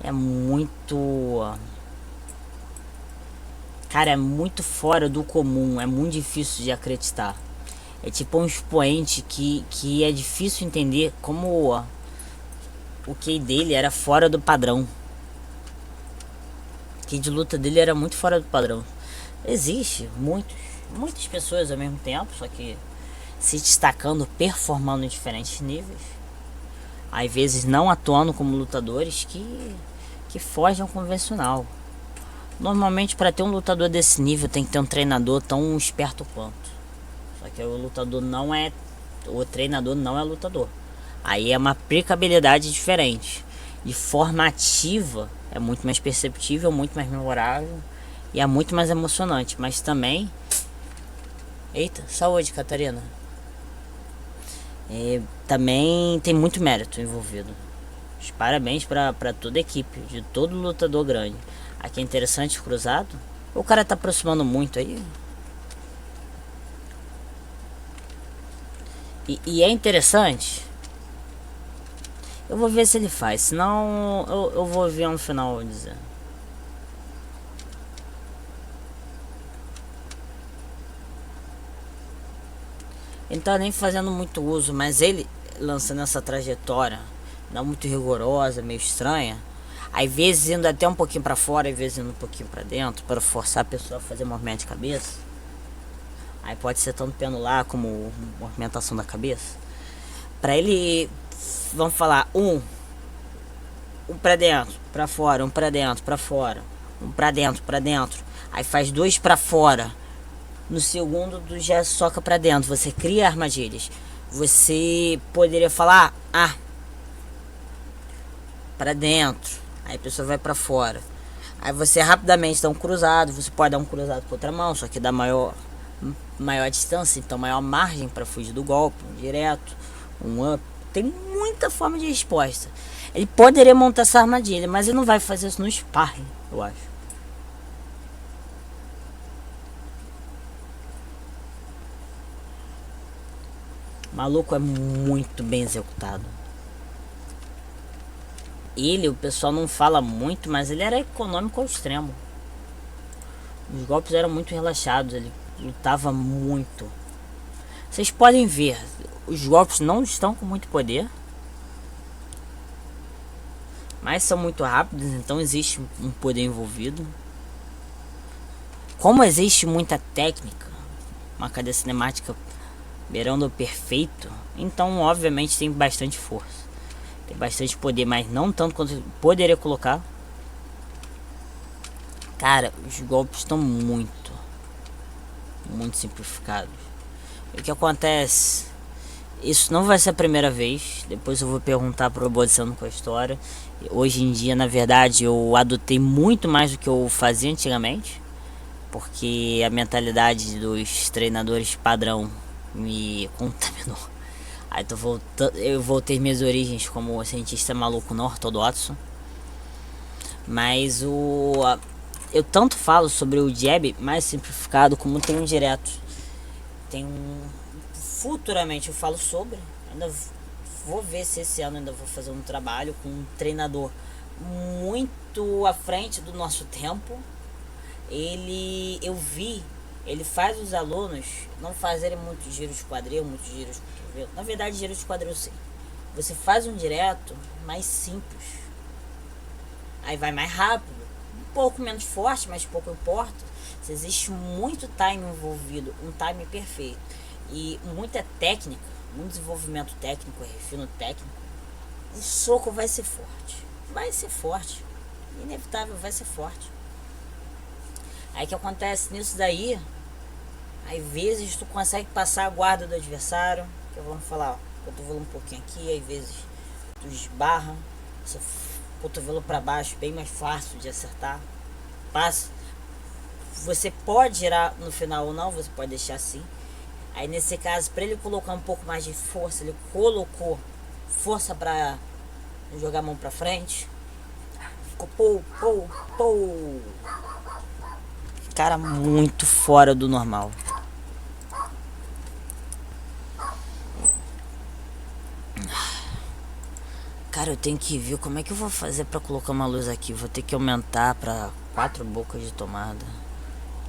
É muito... Cara, é muito fora do comum. É muito difícil de acreditar. É tipo um expoente que é difícil entender como o Ki dele era fora do padrão. O Ki de luta dele era muito fora do padrão. Existe muitas pessoas ao mesmo tempo, só que se destacando, performando em diferentes níveis. Às vezes não atuando como lutadores que fogem ao convencional. Normalmente, para ter um lutador desse nível, tem que ter um treinador tão esperto quanto. Só que o lutador não é... O treinador não é lutador. Aí é uma aplicabilidade diferente. De forma ativa, é muito mais perceptível, muito mais memorável. E é muito mais emocionante. Mas também... Eita, saúde, Catarina. Também tem muito mérito envolvido. Os parabéns para toda a equipe, de todo lutador grande. Aqui é interessante, cruzado. O cara tá aproximando muito aí. E é interessante. Eu vou ver se ele faz, senão eu vou ver no final dizer. Ele tá nem fazendo muito uso, mas ele lançando essa trajetória não muito rigorosa, meio estranha. Às vezes indo até um pouquinho pra fora, às vezes indo um pouquinho pra dentro, para forçar a pessoa a fazer movimento de cabeça. Aí pode ser tanto penular como movimentação da cabeça. Pra ele, vamos falar, um pra dentro, pra fora, um pra dentro, pra fora, um pra dentro, pra dentro. Aí faz dois pra fora. No segundo já soca pra dentro. Você cria armadilhas. Você poderia falar, pra dentro. Aí a pessoa vai pra fora. Aí você rapidamente dá um cruzado. Você pode dar um cruzado com outra mão, só que dá maior distância, então maior margem para fugir do golpe, um direto, um up. Tem muita forma de resposta. Ele poderia montar essa armadilha, mas ele não vai fazer isso no sparring, eu acho. O maluco é muito bem executado. Ele, o pessoal não fala muito, mas ele era econômico ao extremo. Os golpes eram muito relaxados, ele lutava muito. Vocês podem ver, os golpes não estão com muito poder, mas são muito rápidos, então existe um poder envolvido. Como existe muita técnica, uma cadeia cinemática beirando o perfeito, então obviamente tem bastante força, tem bastante poder, mas não tanto quanto poderia colocar. Cara, os golpes estão muito simplificados. O que acontece? Isso não vai ser a primeira vez. Depois eu vou perguntar pro Bodzano com a história. Hoje em dia, na verdade, eu adotei muito mais do que eu fazia antigamente, porque a mentalidade dos treinadores padrão me contaminou. Aí eu voltei minhas origens como cientista maluco não ortodoxo. Mas eu tanto falo sobre o jab mais simplificado como tem um direto. Tem futuramente eu falo sobre. Ainda vou ver se esse ano ainda vou fazer um trabalho com um treinador muito à frente do nosso tempo. Eu vi, ele faz os alunos não fazerem muitos giros de quadril, muitos giros de cotovelo. Na verdade, giros de quadril sim. Você faz um direto mais simples. Aí vai mais rápido. Um pouco menos forte, mas pouco importa. Se existe muito time envolvido, um time perfeito e muita técnica, muito desenvolvimento técnico, refino técnico, o soco vai ser forte. Vai ser forte. Inevitável, vai ser forte. Aí o que acontece nisso daí? Às vezes tu consegue passar a guarda do adversário, que vamos falar, cotovelo um pouquinho aqui, às vezes tu esbarra, seu cotovelo para baixo, bem mais fácil de acertar. Passa. Você pode girar no final ou não, você pode deixar assim. Aí nesse caso, para ele colocar um pouco mais de força, ele colocou força para jogar a mão para frente. Ficou pou. Cara, muito fora do normal. Cara, eu tenho que ver como é que eu vou fazer pra colocar uma luz aqui. Vou ter que aumentar pra 4 bocas de tomada.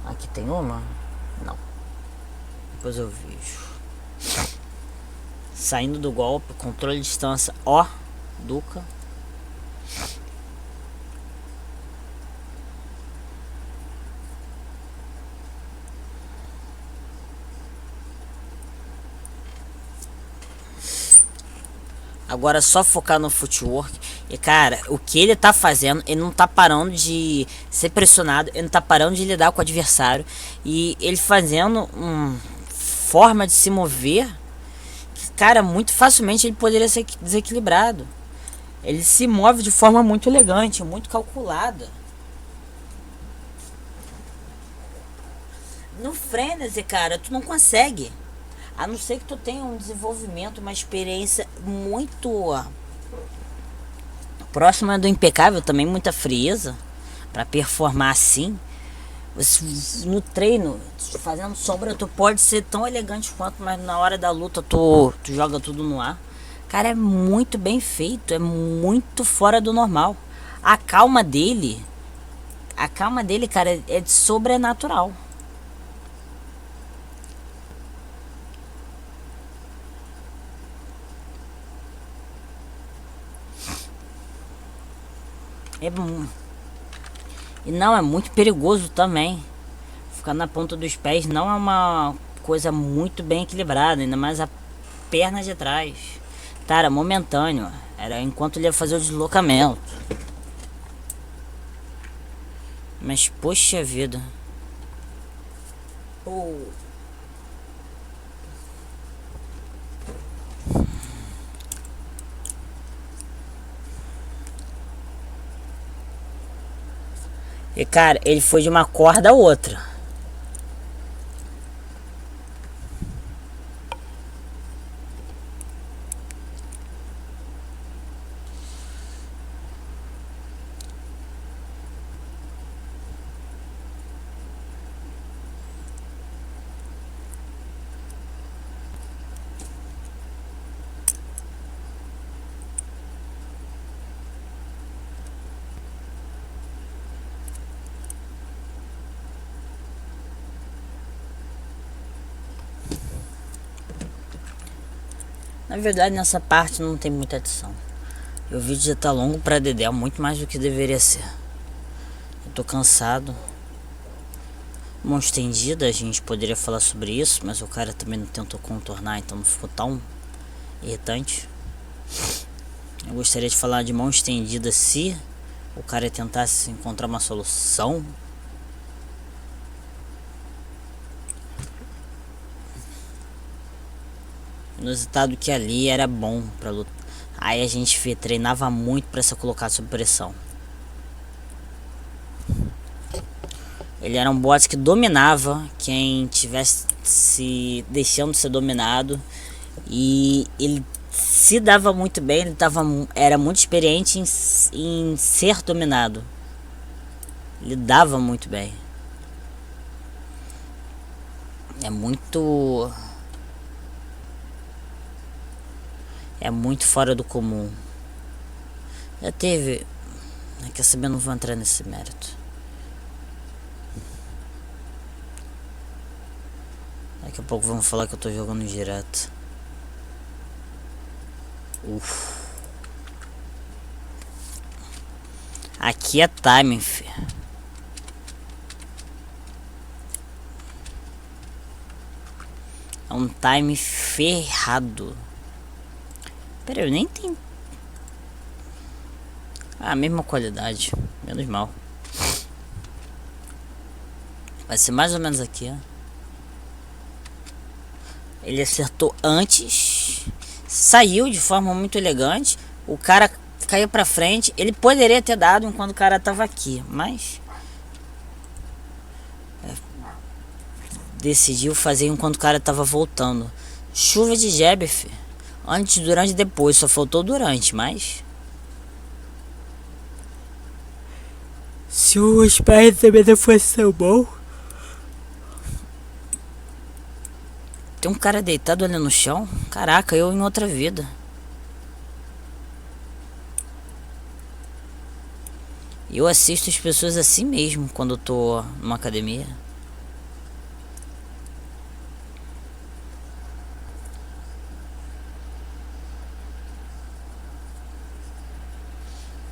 Aqui tem uma? Não. Depois eu vejo. Saindo do golpe, controle de distância, ó, Duca. Agora é só focar no footwork. E cara, o que ele tá fazendo, ele não tá parando de ser pressionado, ele não tá parando de lidar com o adversário. E ele fazendo uma forma de se mover que, cara, muito facilmente ele poderia ser desequilibrado. Ele se move de forma muito elegante, muito calculada. No frenesi, cara, tu não consegue. A não ser que tu tenha um desenvolvimento, uma experiência muito próxima do impecável, também muita frieza para performar assim. Você, no treino, fazendo sombra, tu pode ser tão elegante quanto, mas na hora da luta tu joga tudo no ar. Cara, é muito bem feito, é muito fora do normal. A calma dele, cara, é sobrenatural. E não, é muito perigoso também. Ficar na ponta dos pés não é uma coisa muito bem equilibrada, ainda mais a perna de trás. Tá, era momentâneo, era enquanto ele ia fazer o deslocamento. Mas poxa vida. E cara, ele foi de uma corda a outra. Na verdade, nessa parte não tem muita adição. E o vídeo já tá longo pra Dedé, muito mais do que deveria ser. Eu tô cansado. Mão estendida, a gente poderia falar sobre isso, mas o cara também não tentou contornar, então não ficou tão irritante. Eu gostaria de falar de mão estendida se o cara tentasse encontrar uma solução. Inusitado que ali era bom pra luta. Aí a gente treinava muito pra ser colocado sob pressão. Ele era um boss que dominava quem tivesse se deixando ser dominado. E ele se dava muito bem, era muito experiente em ser dominado. Ele dava muito bem. É muito fora do comum. Já teve... Quer saber, não vou entrar nesse mérito. Daqui a pouco vamos falar que eu tô jogando direto. Aqui é timing, filho. É um time ferrado. Pera, eu nem tenho... Ah, a mesma qualidade. Menos mal. Vai ser mais ou menos aqui, ó. Ele acertou antes Saiu de forma muito elegante. O cara caiu pra frente. Ele poderia ter dado enquanto o cara tava aqui, mas decidiu fazer enquanto o cara tava voltando. Chuva de jab, fi. Antes, durante e depois. Só faltou durante, mas se o sparring também não fosse tão bom. Tem um cara deitado ali no chão. Caraca, eu em outra vida. Eu assisto as pessoas assim mesmo quando eu tô numa academia.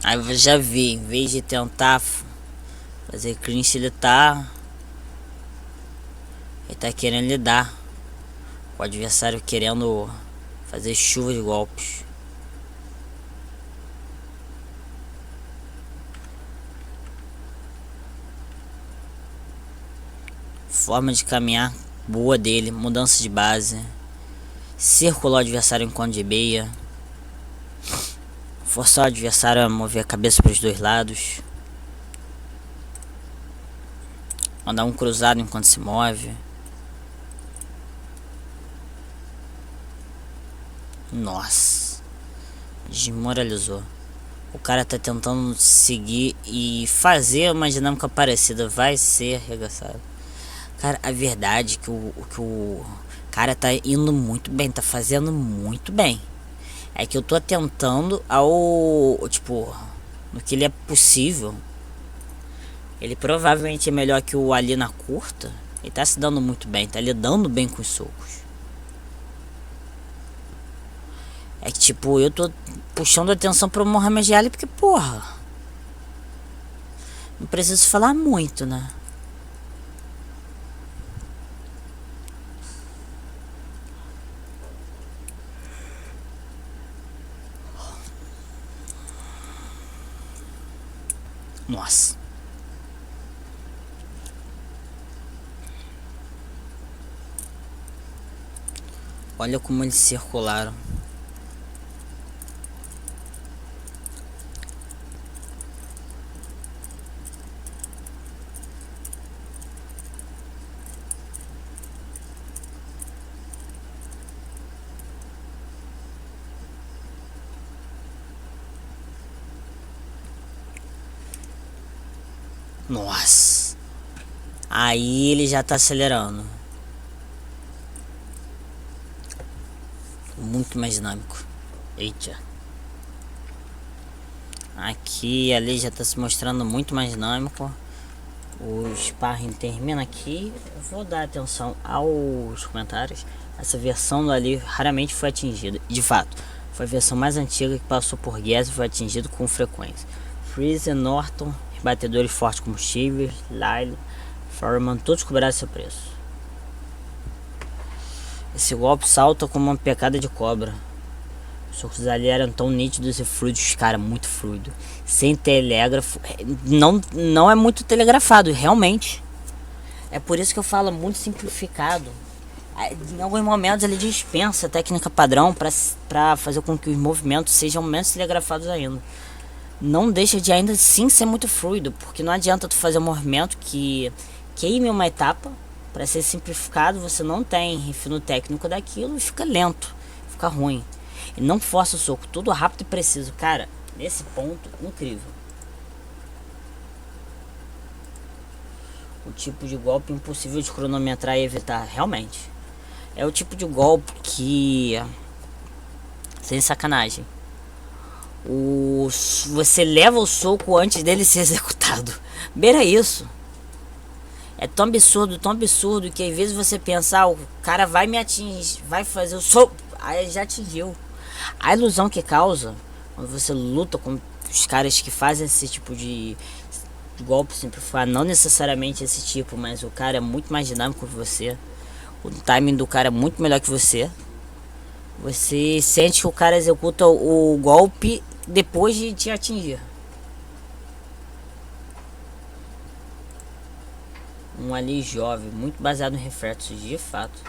Aí eu já vi, em vez de tentar fazer clinch, ele tá querendo lidar com o adversário, querendo fazer chuva de golpes. Forma de caminhar boa dele, mudança de base, circular o adversário enquanto de beia, forçar o adversário a mover a cabeça para os dois lados, mandar um cruzado enquanto se move. Nossa, desmoralizou. O cara tá tentando seguir e fazer uma dinâmica parecida, vai ser arregaçado. Cara, a verdade é que o cara tá indo muito bem, tá fazendo muito bem. É que eu tô tentando tipo, no que ele é possível. Ele provavelmente é melhor que o ali na curta. Ele tá se dando muito bem, tá lidando bem com os socos. É que tipo, eu tô puxando atenção pro Muhammad Ali porque, porra, não preciso falar muito, né? Nossa. Olha como eles circularam. Nossa. Aí ele já tá acelerando. Muito mais dinâmico. Eita. Aqui e ali já tá se mostrando muito mais dinâmico. O sparring termina aqui. Eu vou dar atenção aos comentários. Essa versão do ali raramente foi atingida. De fato, foi a versão mais antiga que passou por guerras e foi atingido com frequência. Freezer, Norton, batedores fortes como Shivers, Lyle, Foreman, todos cobraram seu preço. Esse golpe salta como uma pecada de cobra. Os socos ali eram tão nítidos e fluidos, cara, muito fluido. Sem telégrafo, não é muito telegrafado, realmente. É por isso que eu falo muito simplificado. Em alguns momentos ele dispensa a técnica padrão para fazer com que os movimentos sejam menos telegrafados ainda. Não deixa de ainda assim ser muito fluido, porque não adianta tu fazer um movimento que queime uma etapa. Para ser simplificado, você não tem refino técnico daquilo e fica lento, fica ruim. E não força o soco, tudo rápido e preciso. Cara, nesse ponto, incrível. O tipo de golpe impossível de cronometrar e evitar, realmente. É o tipo de golpe que, sem sacanagem, você leva o soco antes dele ser executado. Beira isso. É tão absurdo que às vezes você pensa, o cara vai me atingir, vai fazer o soco, aí já atingiu. A ilusão que causa quando você luta com os caras que fazem esse tipo de golpe simplificado, não necessariamente esse tipo, mas o cara é muito mais dinâmico que você, o timing do cara é muito melhor que você. Você sente que o cara executa o golpe depois de te atingir. Um ali jovem, muito baseado em reflexos, de fato.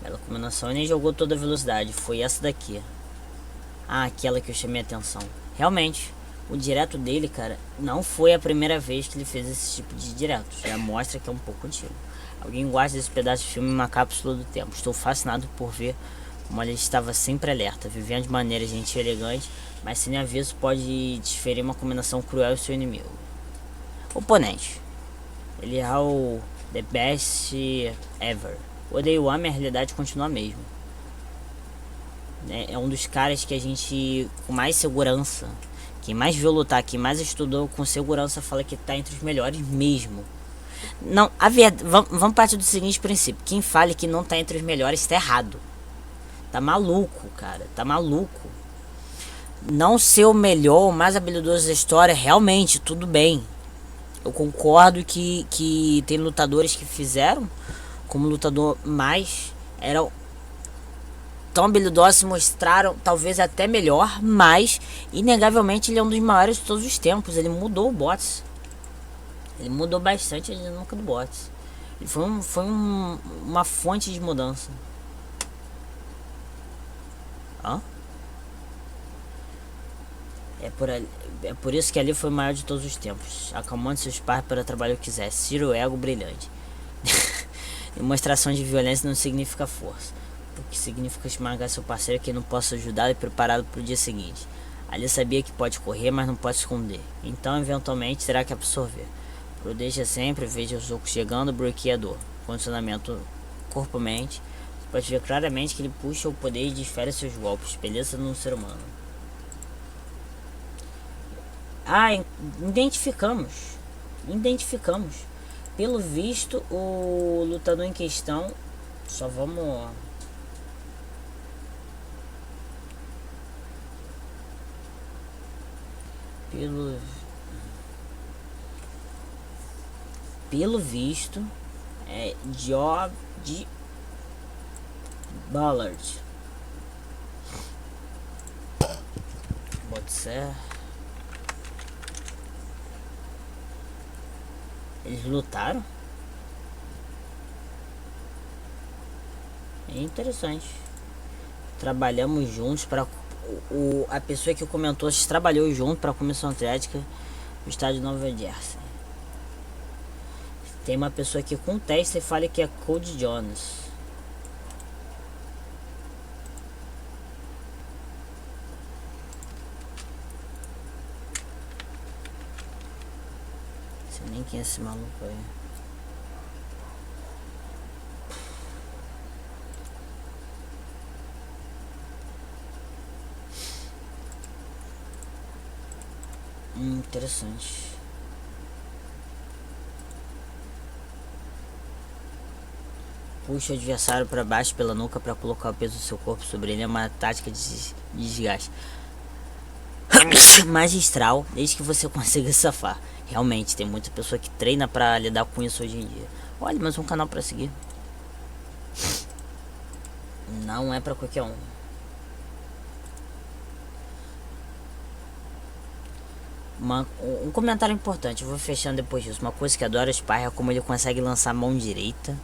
Bela combinação. E nem jogou toda a velocidade. Foi essa daqui. Ah, aquela que eu chamei a atenção. Realmente, o direto dele, cara, não foi a primeira vez que ele fez esse tipo de direto. Já mostra que é um pouco antigo. Alguém gosta desse pedaço de filme em uma cápsula do tempo. Estou fascinado por ver como ele estava sempre alerta, vivendo de maneira gentil e elegante, mas sem aviso pode desferir uma combinação cruel em seu inimigo. Oponente. Ele é o the best ever. Odeio o homem, a realidade continua a mesma. É um dos caras que a gente, com mais segurança, quem mais viu lutar, quem mais estudou com segurança, fala que tá entre os melhores mesmo. Não, a verdade, vamos partir do seguinte princípio: quem fala que não tá entre os melhores tá errado. Tá maluco, cara, tá maluco. Não ser o melhor, o mais habilidoso da história, realmente, tudo bem. Eu concordo que tem lutadores que fizeram como lutador mais, eram tão habilidosos, se mostraram talvez até melhor, mas inegavelmente ele é um dos maiores de todos os tempos. Ele mudou o boxe. Ele mudou bastante a dinâmica do boxe. Ele foi uma fonte de mudança. Hã? É por isso que ali foi o maior de todos os tempos, acalmando seus pais para trabalhar o que quiser. Ciro ego brilhante. Demonstração de violência não significa força, porque significa esmagar seu parceiro que não possa ajudar e prepará-lo para o dia seguinte. Ali sabia que pode correr, mas não pode esconder. Então, eventualmente, terá que absorver. Proteja sempre, veja os ocos chegando, bloqueia a dor. Condicionamento corpo-mente. Você pode ver claramente que ele puxa o poder e desfere seus golpes. Beleza no ser humano. Ah, identificamos. Pelo visto, o lutador em questão, só vamos... Pelo visto, é George Ballard. Pode ser. Eles lutaram? É interessante. Trabalhamos juntos para a pessoa que comentou trabalhou junto para a Comissão Atlética do Estado de Nova Jersey. Tem uma pessoa aqui com teste e fala que é Cody Jones. Não sei nem quem é esse maluco aí. Interessante. Puxa o adversário para baixo pela nuca para colocar o peso do seu corpo sobre ele. É uma tática de desgaste magistral, desde que você consiga safar. Realmente, tem muita pessoa que treina para lidar com isso hoje em dia. Olha, mais um canal para seguir. Não é para qualquer um. Um comentário importante, eu vou fechando depois disso. Uma coisa que adoro Sparring é como ele consegue lançar a mão direita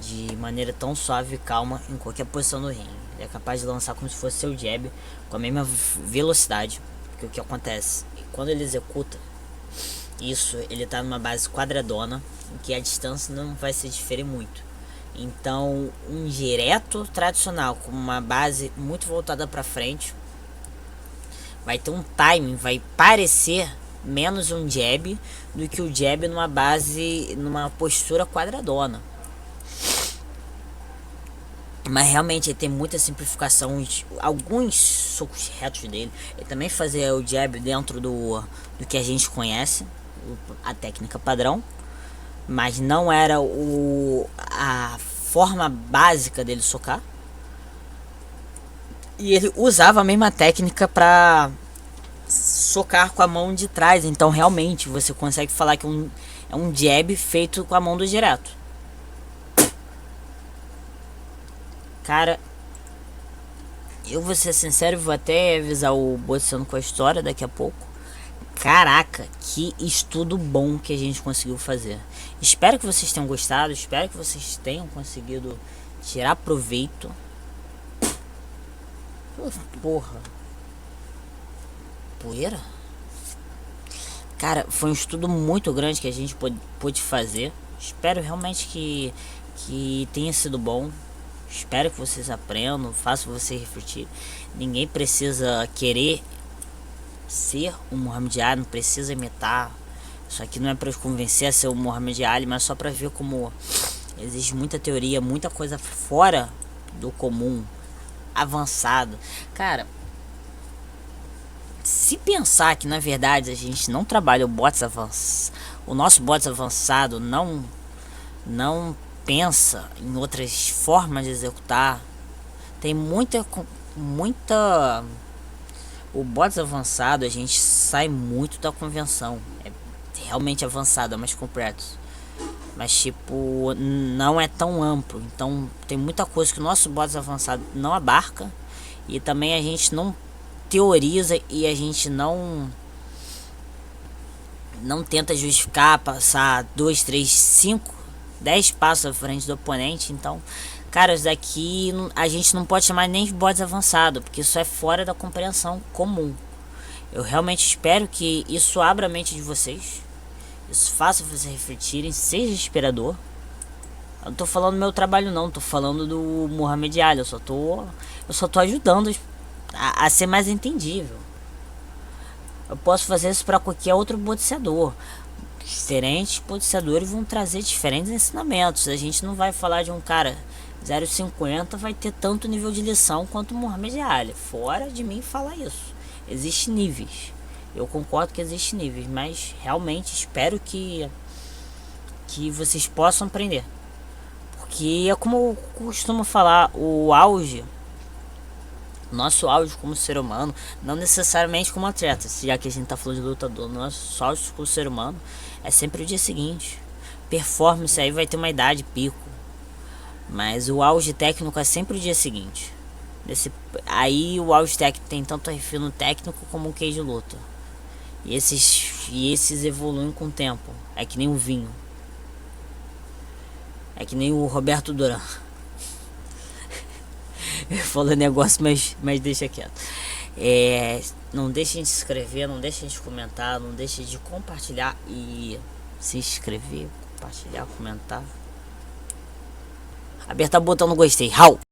de maneira tão suave e calma em qualquer posição do ringue. Ele é capaz de lançar como se fosse seu jab com a mesma velocidade. Porque o que acontece? Quando ele executa isso, ele tá numa base quadradona, em que a distância não vai se diferir muito. Então, um direto tradicional com uma base muito voltada para frente vai ter um timing, vai parecer menos um jab do que o jab numa base, numa postura quadradona. Mas realmente ele tem muita simplificação. Alguns socos retos dele, ele também fazia o jab dentro do que a gente conhece, a técnica padrão, mas não era a forma básica dele socar. E ele usava a mesma técnica para socar com a mão de trás. Então realmente você consegue falar que é um jab feito com a mão do direto. Cara, eu vou ser sincero, vou até avisar o Botsano com a história daqui a pouco. Caraca, que estudo bom que a gente conseguiu fazer. Espero que vocês tenham gostado, espero que vocês tenham conseguido tirar proveito. Porra. Poeira? Cara, foi um estudo muito grande que a gente pôde fazer. Espero realmente que tenha sido bom. Espero que vocês aprendam, faça você refletir. Ninguém precisa querer ser um Muhammad Ali, não precisa imitar. Isso aqui não é para convencer a ser um Muhammad Ali, mas só para ver como existe muita teoria, muita coisa fora do comum, avançado. Cara, se pensar que na verdade a gente não trabalha o bots avançado, o nosso bots avançado não pensa em outras formas de executar, tem muita o bots avançado, a gente sai muito da convenção, é realmente avançado, é mais completo, mas tipo, não é tão amplo, então tem muita coisa que o nosso bots avançado não abarca, e também a gente não teoriza e a gente não tenta justificar, passar 2, 3, 5, 10 passos à frente do oponente. Então, cara, isso daqui a gente não pode chamar nem de bots avançado, porque isso é fora da compreensão comum. Eu realmente espero que isso abra a mente de vocês, isso faça vocês refletirem, seja inspirador. Eu não tô falando do meu trabalho não, tô falando do Muhammad Ali, eu só tô ajudando a ser mais entendível. Eu posso fazer isso para qualquer outro boxeador. Diferentes boxeadores vão trazer diferentes ensinamentos. A gente não vai falar de um cara 0,50 vai ter tanto nível de lição quanto o Muhammad Ali. Fora de mim falar isso. Existem níveis. Eu concordo que existem níveis, mas realmente espero que vocês possam aprender. Porque é como eu costumo falar, o auge, nosso auge como ser humano, não necessariamente como atleta, já que a gente tá falando de lutador, nosso auge como ser humano é sempre o dia seguinte. Performance aí vai ter uma idade pico, mas o auge técnico é sempre o dia seguinte. Aí o auge técnico tem tanto refino técnico como o que de luta. E esses evoluem com o tempo. É que nem o vinho. É que nem o Roberto Duran. Fala negócio, mas deixa quieto. Não deixem de se inscrever, não deixem de comentar, não deixem de compartilhar e se inscrever, compartilhar, comentar. Apertar o botão no gostei. Rau!